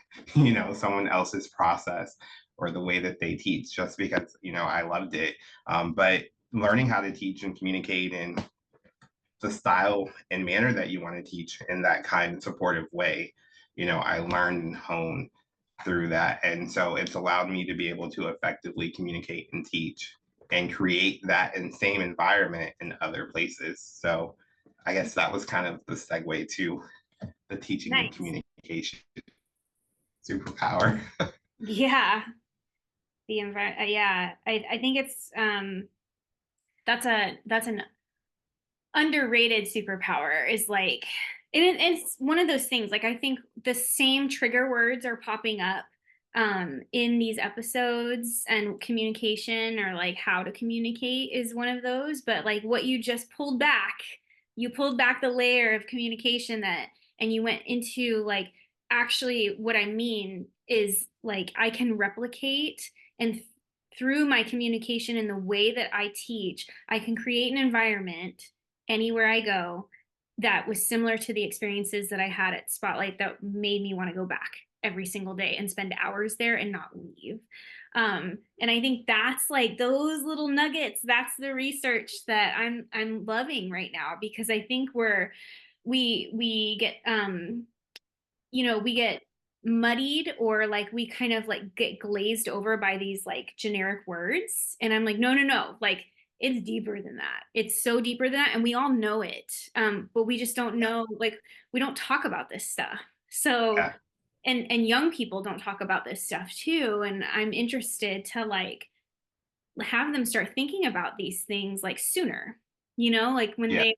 someone else's process or the way that they teach, just because, I loved it. But learning how to teach and communicate in the style and manner that you want to teach in that kind of supportive way, I learned and honed through that. And so it's allowed me to be able to effectively communicate and teach and create that same environment in other places. So I guess that was kind of the segue to the teaching and Nice. communication superpower. Yeah. The environment. Yeah. I think that's an underrated superpower, is like, it's one of those things. Like I think the same trigger words are popping up in these episodes, and communication, or like how to communicate, is one of those. But like what you just pulled back, you pulled back the layer of communication, that and you went into like, actually what I mean is like I can replicate, and through my communication and the way that I teach, I can create an environment anywhere I go that was similar to the experiences that I had at Spotlight that made me want to go back every single day and spend hours there and not leave. And I think that's like those little nuggets, that's the research that I'm loving right now, because I think we get we get muddied, or like we kind of like get glazed over by these like generic words, and I'm like, no, no, no, like it's deeper than that. It's so deeper than that, and we all know it, but we just don't know, like we don't talk about this stuff. So Yeah. and young people don't talk about this stuff too, and I'm interested to like have them start thinking about these things like sooner, like when Yeah.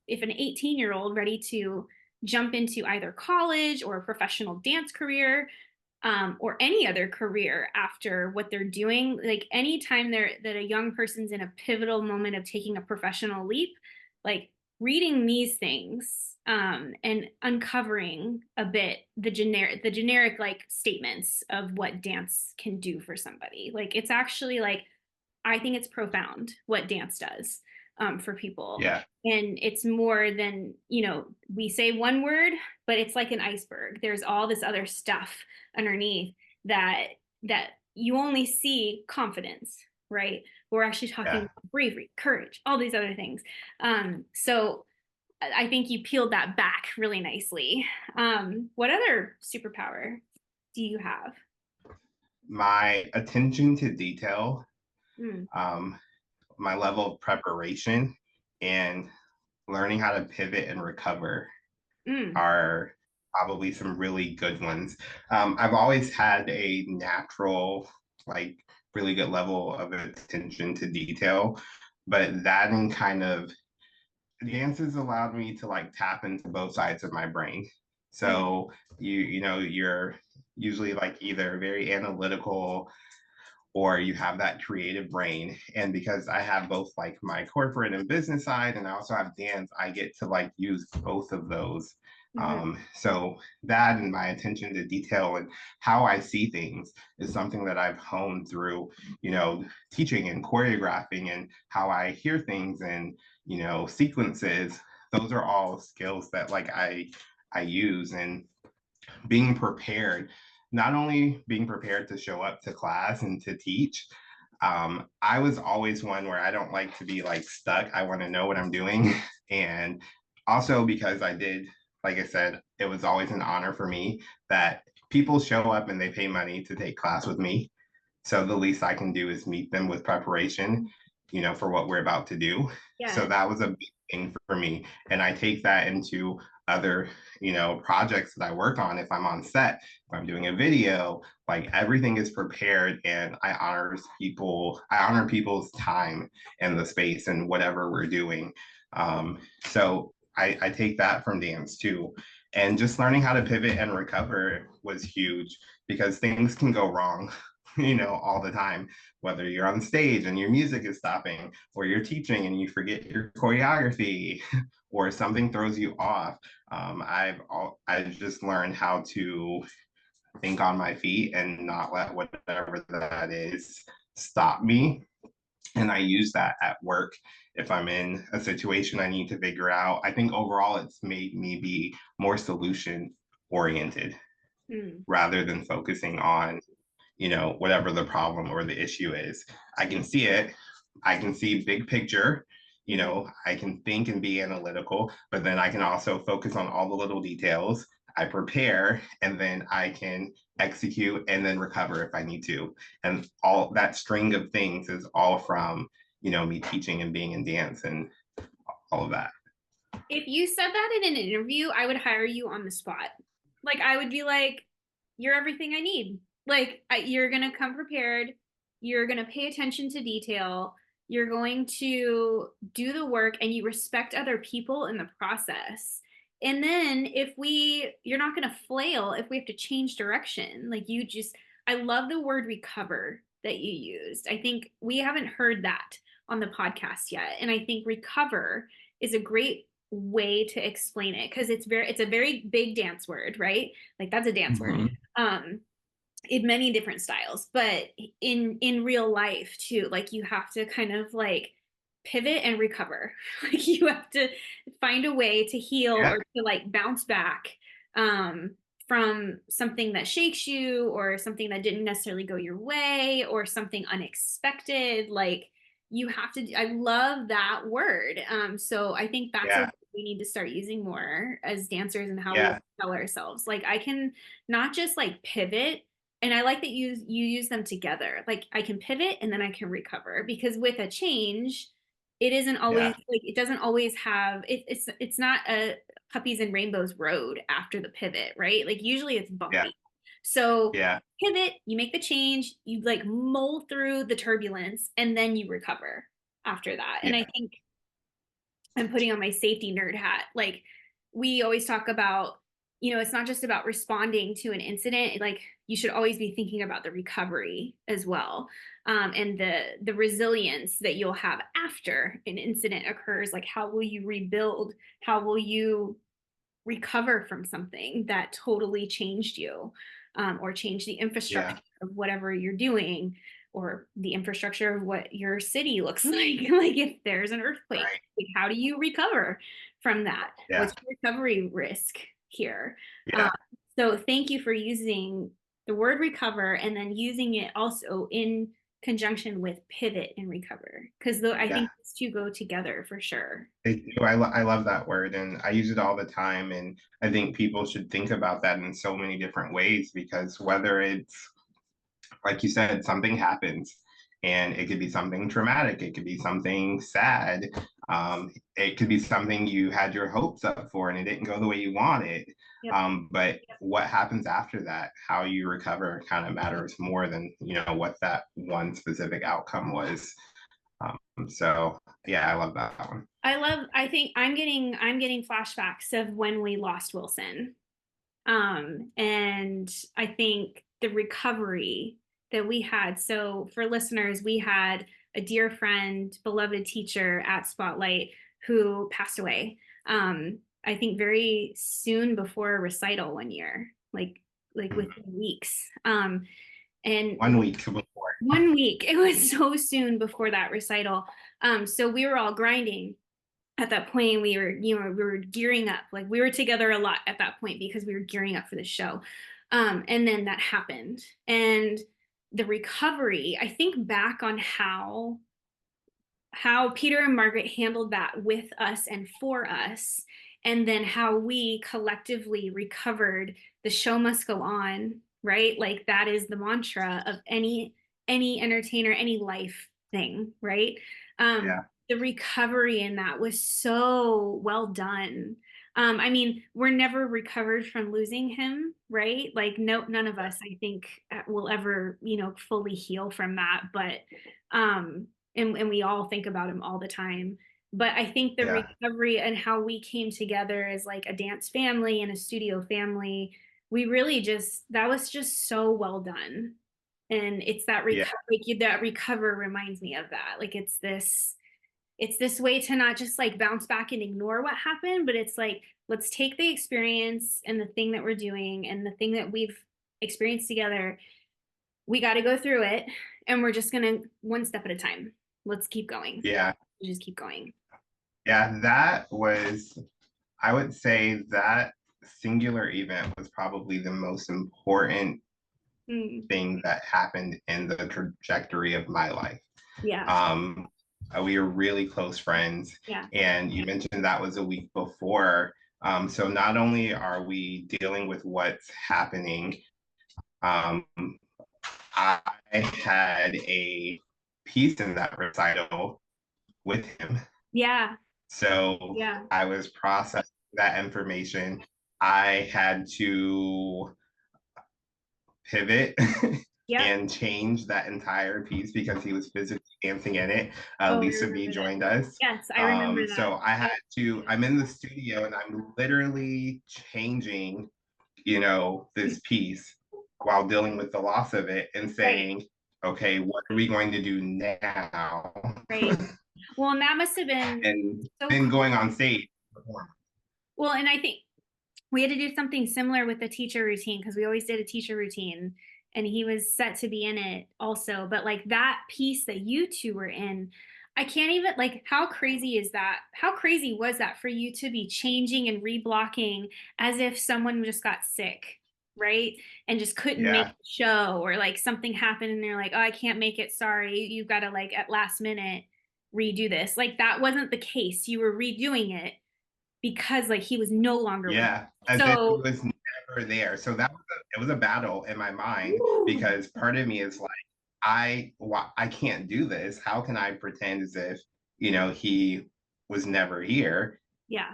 if an 18-year-old ready to jump into either college or a professional dance career, or any other career after what they're doing, like anytime that a young person's in a pivotal moment of taking a professional leap, like reading these things, and uncovering a bit the generic like statements of what dance can do for somebody, like it's actually like I think it's profound what dance does, for people. Yeah. And it's more than, we say one word, but it's like an iceberg. There's all this other stuff underneath that you only see confidence, right? We're actually talking Yeah. about bravery, courage, all these other things. So I think you peeled that back really nicely. What other superpower do you have? My attention to detail, Mm, um, my level of preparation, and learning how to pivot and recover mm, are probably some really good ones. I've always had a natural, like, really good level of attention to detail, but that and kind of dances allowed me to like tap into both sides of my brain. mm, So you're usually like either very analytical or you have that creative brain. And because I have both like my corporate and business side, and I also have dance, I get to like use both of those. mhm, So that and my attention to detail and how I see things is something that I've honed through, teaching and choreographing and how I hear things and, sequences. Those are all skills that like I use, and being prepared, not only being prepared to show up to class and to teach. I was always one where I don't like to be like stuck. I want to know what I'm doing. And also because I did, like I said, it was always an honor for me that people show up and they pay money to take class with me. So the least I can do is meet them with preparation, for what we're about to do. So yeah. that was a big thing for me. And I take that into other, projects that I work on. If I'm on set, if I'm doing a video, like everything is prepared and I honor people's time and the space and whatever we're doing. So I take that from dance too. And just learning how to pivot and recover was huge because things can go wrong all the time, whether you're on stage and your music is stopping, or you're teaching and you forget your choreography, or something throws you off. I just learned how to think on my feet and not let whatever that is stop me. And I use that at work if I'm in a situation I need to figure out. I think overall it's made me be more solution oriented Mm, rather than focusing on whatever the problem or the issue is. I can see it. I can see big picture. mhm. I can think and be analytical, but then I can also focus on all the little details. I prepare and then I can execute and then recover if I need to. And all that string of things is all from, me teaching and being in dance and all of that. If you said that in an interview, I would hire you on the spot. Like I would be like, "You're everything I need. Like you're gonna come prepared. You're gonna pay attention to detail. You're going to do the work, and you respect other people in the process. And then you're not gonna flail if we have to change direction. Like you just, I love the word recover that you used. I think we haven't heard that on the podcast yet, and I think recover is a great way to explain it, because it's a very big dance word, right? Like that's a dance word, Mhm. um in many different styles, but in real life too, like you have to kind of like pivot and recover. Like you have to find a way to heal Yeah. or to like bounce back um, from something that shakes you or something that didn't necessarily go your way or something unexpected. Like you have to, I love that word. So I think that's a Yeah. word we need to start using more as dancers and how we Yeah. tell ourselves. Like I can not just like pivot, and I like that you use them together. Like I can pivot and then I can recover because with a change, it isn't always Yeah. like it doesn't always have it's not a puppies and rainbows road after the pivot, right? Like usually it's Yeah. bumpy. So Yeah. pivot, you make the change, you like mull through the turbulence, and then you recover after that. And I Yeah. think I'm putting on my safety nerd hat. Like we always talk about, it's not just about responding to an incident. Like you should always be thinking about the recovery as well, and the resilience that you'll have after an incident occurs. Like how will you rebuild? How will you recover from something that totally changed you, or changed the infrastructure Yeah. of whatever you're doing, or the infrastructure of what your city looks like. Like if there's an earthquake, Right. like how do you recover from that? Yeah. What's your recovery risk here? Um, Yeah. so thank you for using the word recover and then using it also in conjunction with pivot and recover, because I Yeah. think these two go together for sure. They do. I love that word and I use it all the time. And I think people should think about that in so many different ways because whether it's, like you said, something happens and it could be something traumatic, it could be something sad, it could be something you had your hopes up for and it didn't go the way you wanted. Yep. But what happens after that, how you recover kind of matters more than, what that one specific outcome was. So yeah, I love that one. I think I'm getting flashbacks of when we lost Wilson. And I think the recovery that we had. So for listeners, we had a dear friend, beloved teacher at Spotlight who passed away. I think very soon before a recital one year, like within weeks. And 1 week before. 1 week, it was so soon before that recital. So we were all grinding at that point. We were gearing up. Like we were together a lot at that point because we were gearing up for the show. And then that happened. And the recovery, I think back on how Peter and Margaret handled that with us and for us, and then how we collectively recovered. The show must go on, right? Like that is the mantra of any entertainer, any life thing, right? Yeah. The recovery in that was so well done. I mean, we're never recovered from losing him, right? Like no, none of us, I think, will ever, fully heal from that. But and we all think about him all the time. But I think the Yeah. recovery and how we came together as like a dance family and a studio family, we really just that was just so well done. And it's that Yeah. that recover reminds me of that. Like it's this way to not just like bounce back and ignore what happened, but it's like let's take the experience and the thing that we're doing and the thing that we've experienced together. We got to go through it, and we're just gonna one step at a time. Let's keep going. Yeah. Just keep going. Yeah. That was, I would say that singular event was probably the most important Mm, thing that happened in the trajectory of my life. yeah, Um, we were really close friends, yeah, and you mentioned that was a week before. So not only are we dealing with what's happening, um, I had a piece in that recital with him. yeah, So yeah. I was processing that information. I had to pivot Yep. and change that entire piece because he was physically dancing in it. Oh, I Lisa B remember this. joined us. Yes, I remember that. So I had Yep. I'm in the studio and I'm literally changing, this piece while dealing with the loss of it and Right, saying, okay, what are we going to do now? right. Well, and that must have been And so then cool. going on stage. Well, and I think we had to do something similar with the teacher routine because we always did a teacher routine, and he was set to be in it also. But like that piece that you two were in, I can't even like how crazy is that? How crazy was that for you to be changing and reblocking as if someone just got sick, right? And just couldn't make Yeah. the show or like something happened and they're like, "Oh, I can't make it. Sorry. You've got to like at last minute redo this." Like that wasn't the case. You were redoing it because like he was no longer with Yeah, you. as if he So, was never there. So it was a battle in my mind woo, because part of me is like, I can't do this. How can I pretend as if, he was never here yeah.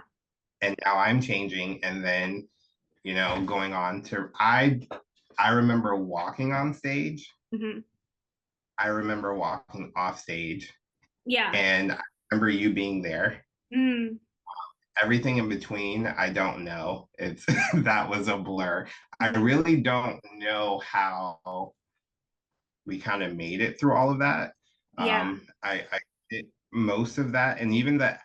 and now I'm changing and then, going on to I remember walking on stage. Hmm. I remember walking off stage Yeah. and I remember you being there. Mm, Everything in between, I don't know. It's that was a blur. I mhm. really don't know how we kind of made it through all of that. Yeah. I did most of that, and even the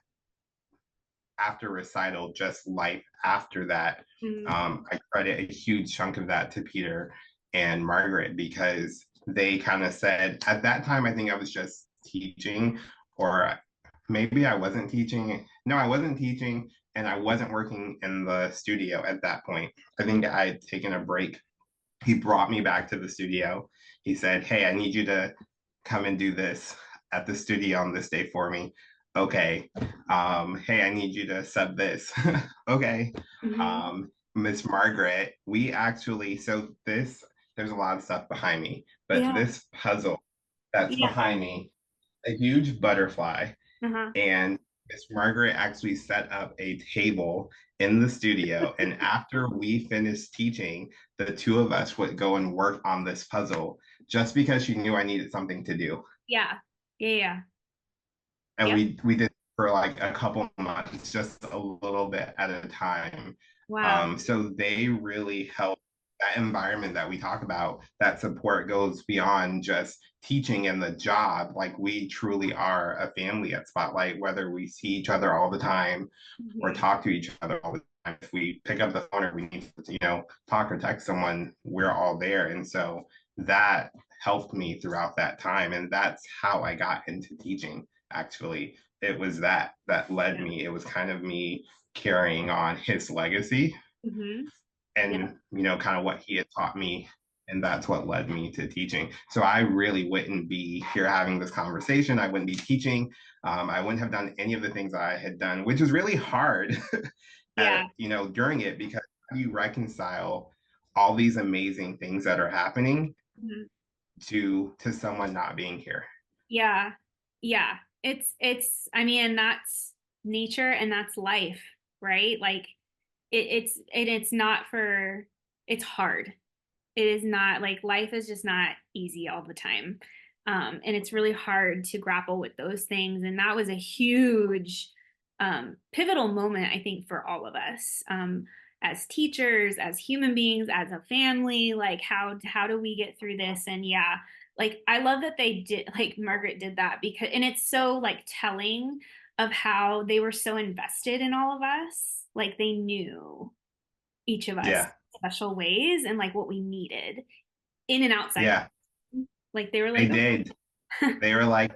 after recital, just life after that. Mm, I credit a huge chunk of that to Peter and Margaret because they kind of said at that time, I think I was just teaching, or maybe I wasn't teaching. No, I wasn't teaching, and I wasn't working in the studio at that point. I think I had taken a break. He brought me back to the studio. He said, "Hey, I need you to come and do this at the studio on this day for me." Okay. Hey, I need you to sub this. Okay. mhm. Miss Margaret, we actually, so this, there's a lot of stuff behind me, but Yeah. this puzzle that's Yeah. behind me, a huge butterfly, Uh-huh. and Miss Margaret actually set up a table in the studio. And after we finished teaching, the two of us would go and work on this puzzle just because she knew I needed something to do. Yeah. Yeah. Yeah. And Yep. we did for like a couple months, just a little bit at a time. Wow. So they really help that environment that we talk about. That support goes beyond just teaching and the job. Like we truly are a family at Spotlight, whether we see each other all the time or Mhm. talk to each other all the time. If we pick up the phone or we need to, talk or text someone, we're all there. And so that helped me throughout that time. And that's how I got into teaching, actually. It was that led Yeah. me. It was kind of me carrying on his legacy Mhm. Yeah. and, kind of what he had taught me. And that's what led me to teaching. So I really wouldn't be here having this conversation. I wouldn't be teaching. I wouldn't have done any of the things I had done, which is really hard Yeah. during it, because how do you reconcile all these amazing things that are happening Mhm. to someone not being here? Yeah. Yeah. It's I mean, that's nature and that's life, right? Like it's not for it's hard. It is not like life is just not easy all the time. And it's really hard to grapple with those things. And that was a huge pivotal moment, I think, for all of us as teachers, as human beings, as a family. Like, how do we get through this? And yeah, like I love that they did, like Margaret did that because, and it's so like telling of how they were so invested in all of us. Like they knew each of us Yeah. special ways and like what we needed in and outside of Yeah. it. Like they were They like, did. okay. They were like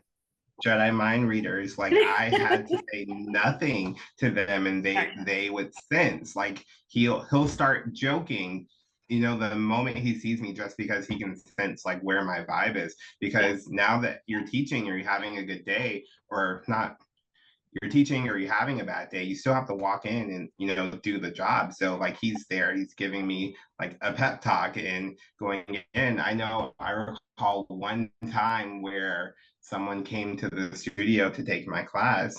Jedi mind readers. Like I had to say nothing to them, and they would sense. Like he'll start joking. The moment he sees me, just because he can sense like where my vibe is. Yeah, Because now that you're teaching or you're having a good day, or not, you're teaching or you're having a bad day, you still have to walk in and do the job. So like he's there, he's giving me like a pep talk and going in. I recall one time where someone came to the studio to take my class,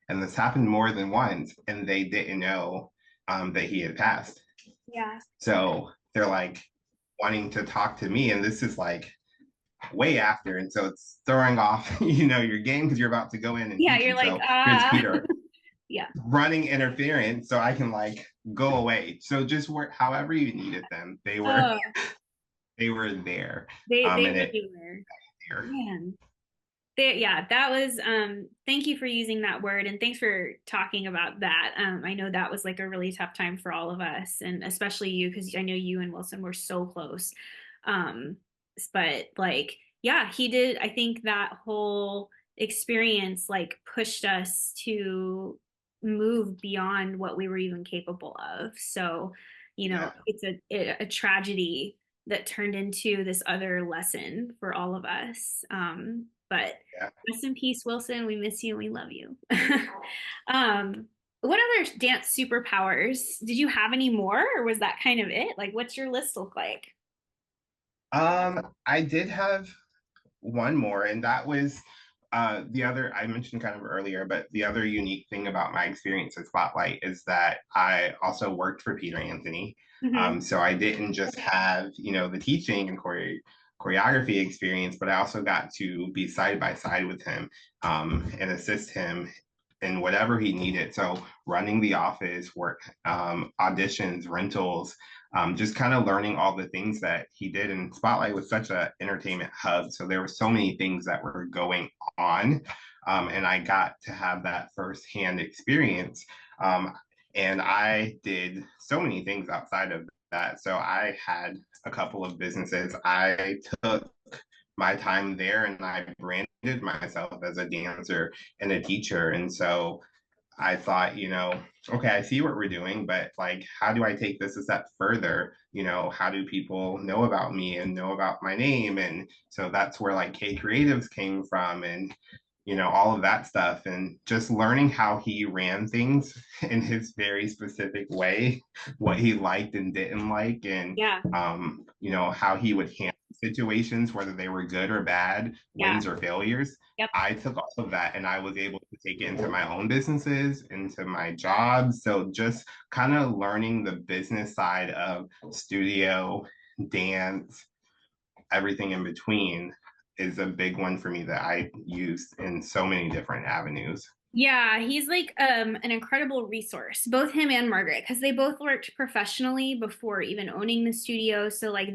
and this happened more than once, and they didn't know that he had passed. yeah, So they're like wanting to talk to me, and this is like way after, and so it's throwing off your game because you're about to go in and yeah. teach. You're And like, so here's Peter yeah. running interference so I can like go away. So just work however you needed them. They were Oh, they were there. they And it really were, here. man. Yeah, that was thank you for using that word and thanks for talking about that. I know that was like a really tough time for all of us and especially you because I know you and Wilson were so close. Um, but like, yeah, he did. I think that whole experience like pushed us to move beyond what we were even capable of. So, Yeah. it's a tragedy that turned into this other lesson for all of us. But Yeah. rest in peace, Wilson. We miss you and we love you. um, what other dance superpowers did you have any more, or was that kind of it? Like, what's your list look like? I did have one more, and that was the other I mentioned kind of earlier, but the other unique thing about my experience at Spotlight is that I also worked for Peter Anthony. Mm-hmm. So I didn't just have, the teaching and choreography experience, but I also got to be side by side with him and assist him in whatever he needed. So running the office, work, auditions, rentals, just kind of learning all the things that he did. And Spotlight was such an entertainment hub. So there were so many things that were going on. And I got to have that firsthand experience. Um, and I did so many things outside of that. So I had a couple of businesses. I took my time there and I branded myself as a dancer and a teacher. And so I thought, okay, I see what we're doing, but like, how do I take this a step further? How do people know about me and know about my name? And so that's where like K Creatives came from and, all of that stuff. And just learning how he ran things in his very specific way, what he liked and didn't like, and, Yeah, how he would handle situations, whether they were good or bad, yeah, wins or failures. yep. I took all of that and I was able to take it into my own businesses, into my jobs. So just kind of learning the business side of studio, dance, everything in between is a big one for me that I used in so many different avenues. Yeah, he's like an incredible resource, both him and Margaret, because they both worked professionally before even owning the studio. So like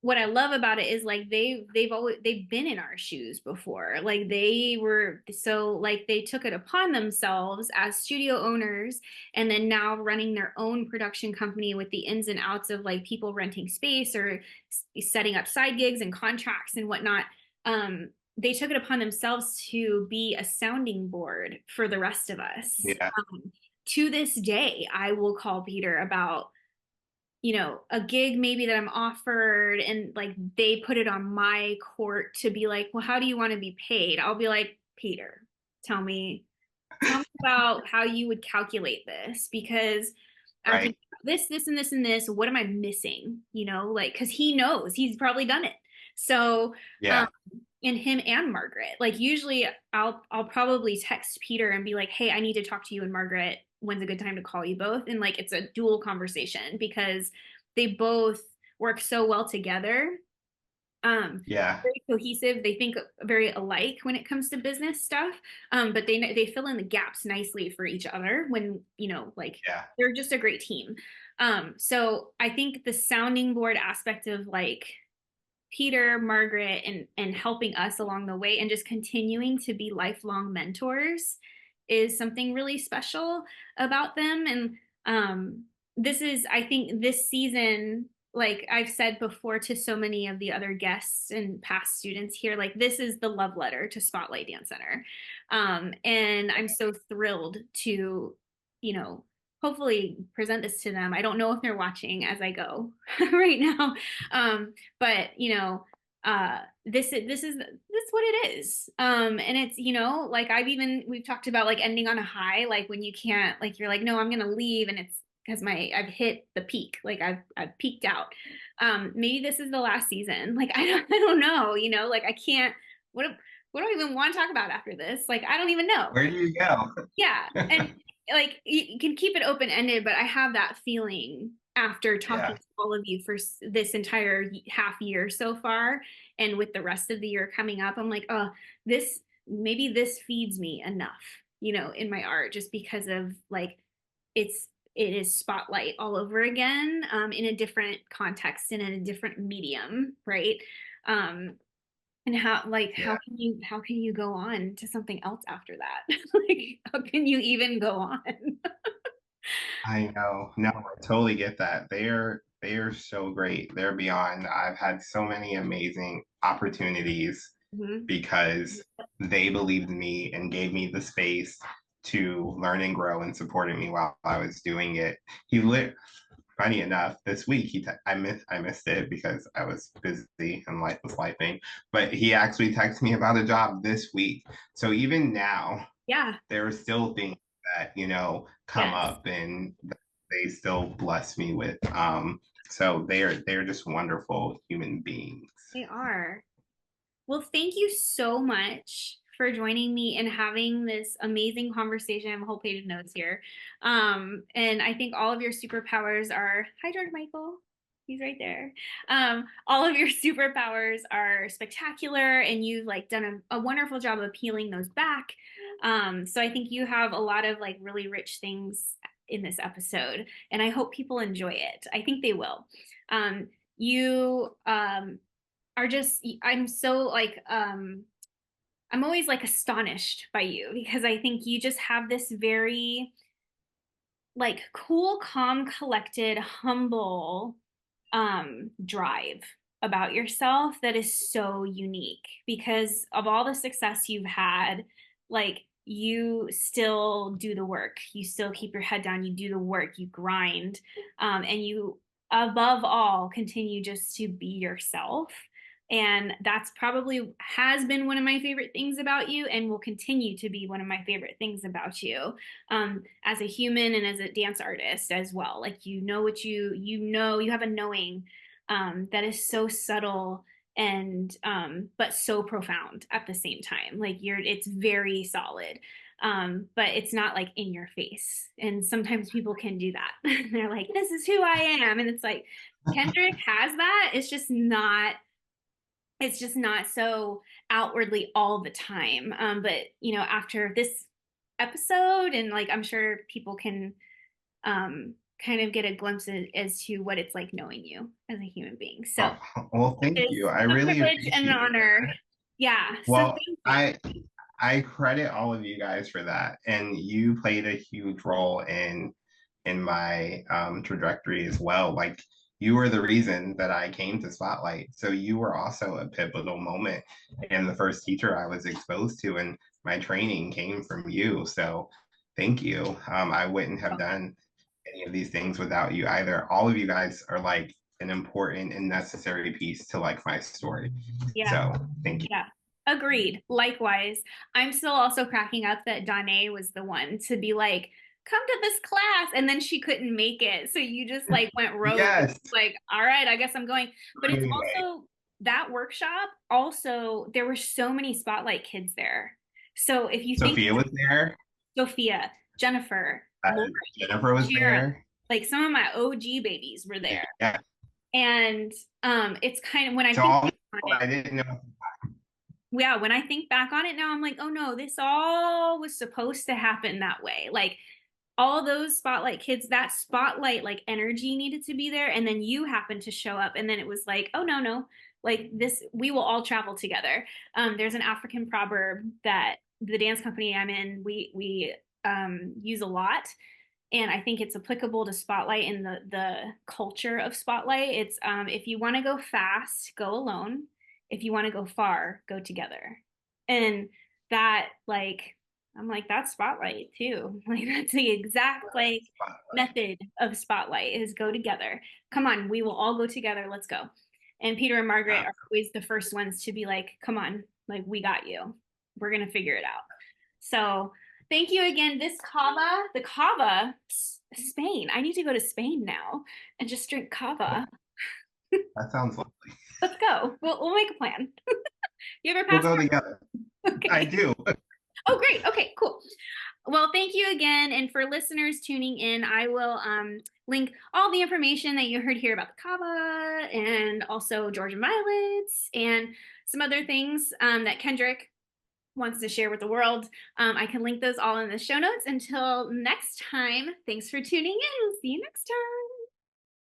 what I love about it is like they've been in our shoes before. Like they were so like they took it upon themselves as studio owners and then now running their own production company with the ins and outs of like people renting space or setting up side gigs and contracts and whatnot. They took it upon themselves to be a sounding board for the rest of us. Yeah. To this day, I will call Peter about a gig maybe that I'm offered and like they put it on my court to be like, well, how do you want to be paid? I'll be like, Peter, tell me, tell me about how you would calculate this because I'm Right. thinking this, and this, and this. What am I missing? Like, because he knows he's probably done it. So, um, Yeah. and him and Margaret. Like usually I'll probably text Peter and be like, "Hey, I need to talk to you and Margaret. When's a good time to call you both?" And like it's a dual conversation because they both work so well together. Yeah. Very cohesive. They think very alike when it comes to business stuff. But they fill in the gaps nicely for each other when, like Yeah. they're just a great team. So I think the sounding board aspect of like Peter, Margaret, and helping us along the way and just continuing to be lifelong mentors is something really special about them. And this is, I think, this season, like I've said before to so many of the other guests and past students here, like this is the love letter to Spotlight Dance Center. And I'm so thrilled to, you know, hopefully present this to them. I don't know if they're watching as I go right now. But this is what it is. And it's like we've talked about like ending on a high, like when you can't, like you're like, no, I'm gonna leave, and it's because I've hit the peak, like I've peaked out. Maybe this is the last season. Like I don't know, like I can't. What do I even want to talk about after this? Like I don't even know. Where do you go? Yeah. And like you can keep it open ended, but I have that feeling after talking Yeah. to all of you for this entire half year so far and with the rest of the year coming up, I'm like, oh, maybe this feeds me enough, in my art just because of like it is spotlight all over again, in a different context and in a different medium, right? Um, and how Yeah. can you go on to something else after that? Like how can you even go on? I know. No, I totally get that. They are so great. They're beyond. I've had so many amazing opportunities Mhm. because they believed in me and gave me the space to learn and grow and supported me while I was doing it. He lit Funny enough, this week I missed it because I was busy and life was lifing. But he actually texted me about a job this week. So even now, Yeah. there are still things that come Yes, up and they still bless me with. So they're just wonderful human beings. they are. Well, thank you so much for joining me and having this amazing conversation. I have a whole page of notes here. And I think all of your superpowers are, hi, George Michael. He's right there. All of your superpowers are spectacular, and you've like done a wonderful job of peeling those back. So I think you have a lot of like really rich things in this episode, and I hope people enjoy it. I think they will. You are just, I'm so like I'm always like astonished by you because I think you just have this very like cool, calm, collected, humble drive about yourself that is so unique because of all the success you've had. Like, you still do the work, you still keep your head down, you do the work, you grind, and you above all continue just to be yourself. And that's probably has been one of my favorite things about you and will continue to be one of my favorite things about you, as a human and as a dance artist as well. Like, you know what you have a knowing that is so subtle and but so profound at the same time. Like, it's very solid, but it's not like in your face. And sometimes people can do that. They're like, "This is who I am," and it's like Kendrick has that. It's just not so outwardly all the time. But after this episode, and like I'm sure people can kind of get a glimpse as to what it's like knowing you as a human being. So Oh, well, thank it's you. I a really privilege and an appreciate honor. that. Yeah. So Well, thank you. I credit all of you guys for that, and you played a huge role in my trajectory as well. Like, you were the reason that I came to Spotlight, so you were also a pivotal moment and the first teacher I was exposed to, and my training came from you. So thank you. I wouldn't have done any of these things without you either. All of you guys are like an important and necessary piece to like my story. Yeah. So thank you. Yeah. Agreed. Likewise. I'm still also cracking up that Danae was the one to be like, come to this class. And then she couldn't make it. So you just like went rogue. Yes. Like, all right, I guess I'm going. But it's Anyway, also that workshop. Also, there were so many Spotlight kids there. So if you think Sophia was there. Sophia, Jennifer, Uh, Lauren, Jennifer was Sharon, there. like some of my OG babies were there. Yeah. And it's kind of when I So think all on people it, I didn't know. yeah, when I think back on it now, I'm like, oh no, this all was supposed to happen that way. Like, all those spotlight kids, that spotlight like energy needed to be there, and then you happened to show up, and then it was like, oh no, no, like this, we will all travel together. There's an African proverb that the dance company I'm in, we use a lot, and I think it's applicable to Spotlight and the culture of Spotlight. It's if you want to go fast, go alone. If you want to go far, go together. And that, like, I'm like, that's Spotlight too. Like, that's the exact like method of Spotlight is go together. Come on, we will all go together. Let's go. And Peter and Margaret are always the first ones to be like, come on, like, we got you. We're gonna figure it out. So thank you again. This cava, the cava, Spain. I need to go to Spain now and just drink cava. That sounds lovely. Let's go. We'll make a plan. You have your We'll go passport? together. I Okay. do. Oh, great. Okay, cool. Well, thank you again. And for listeners tuning in, I will link all the information that you heard here about the cava and also Georgian violets and some other things that Kendrick wants to share with the world. I can link those all in the show notes. Until next time, thanks for tuning in. We'll see you next time.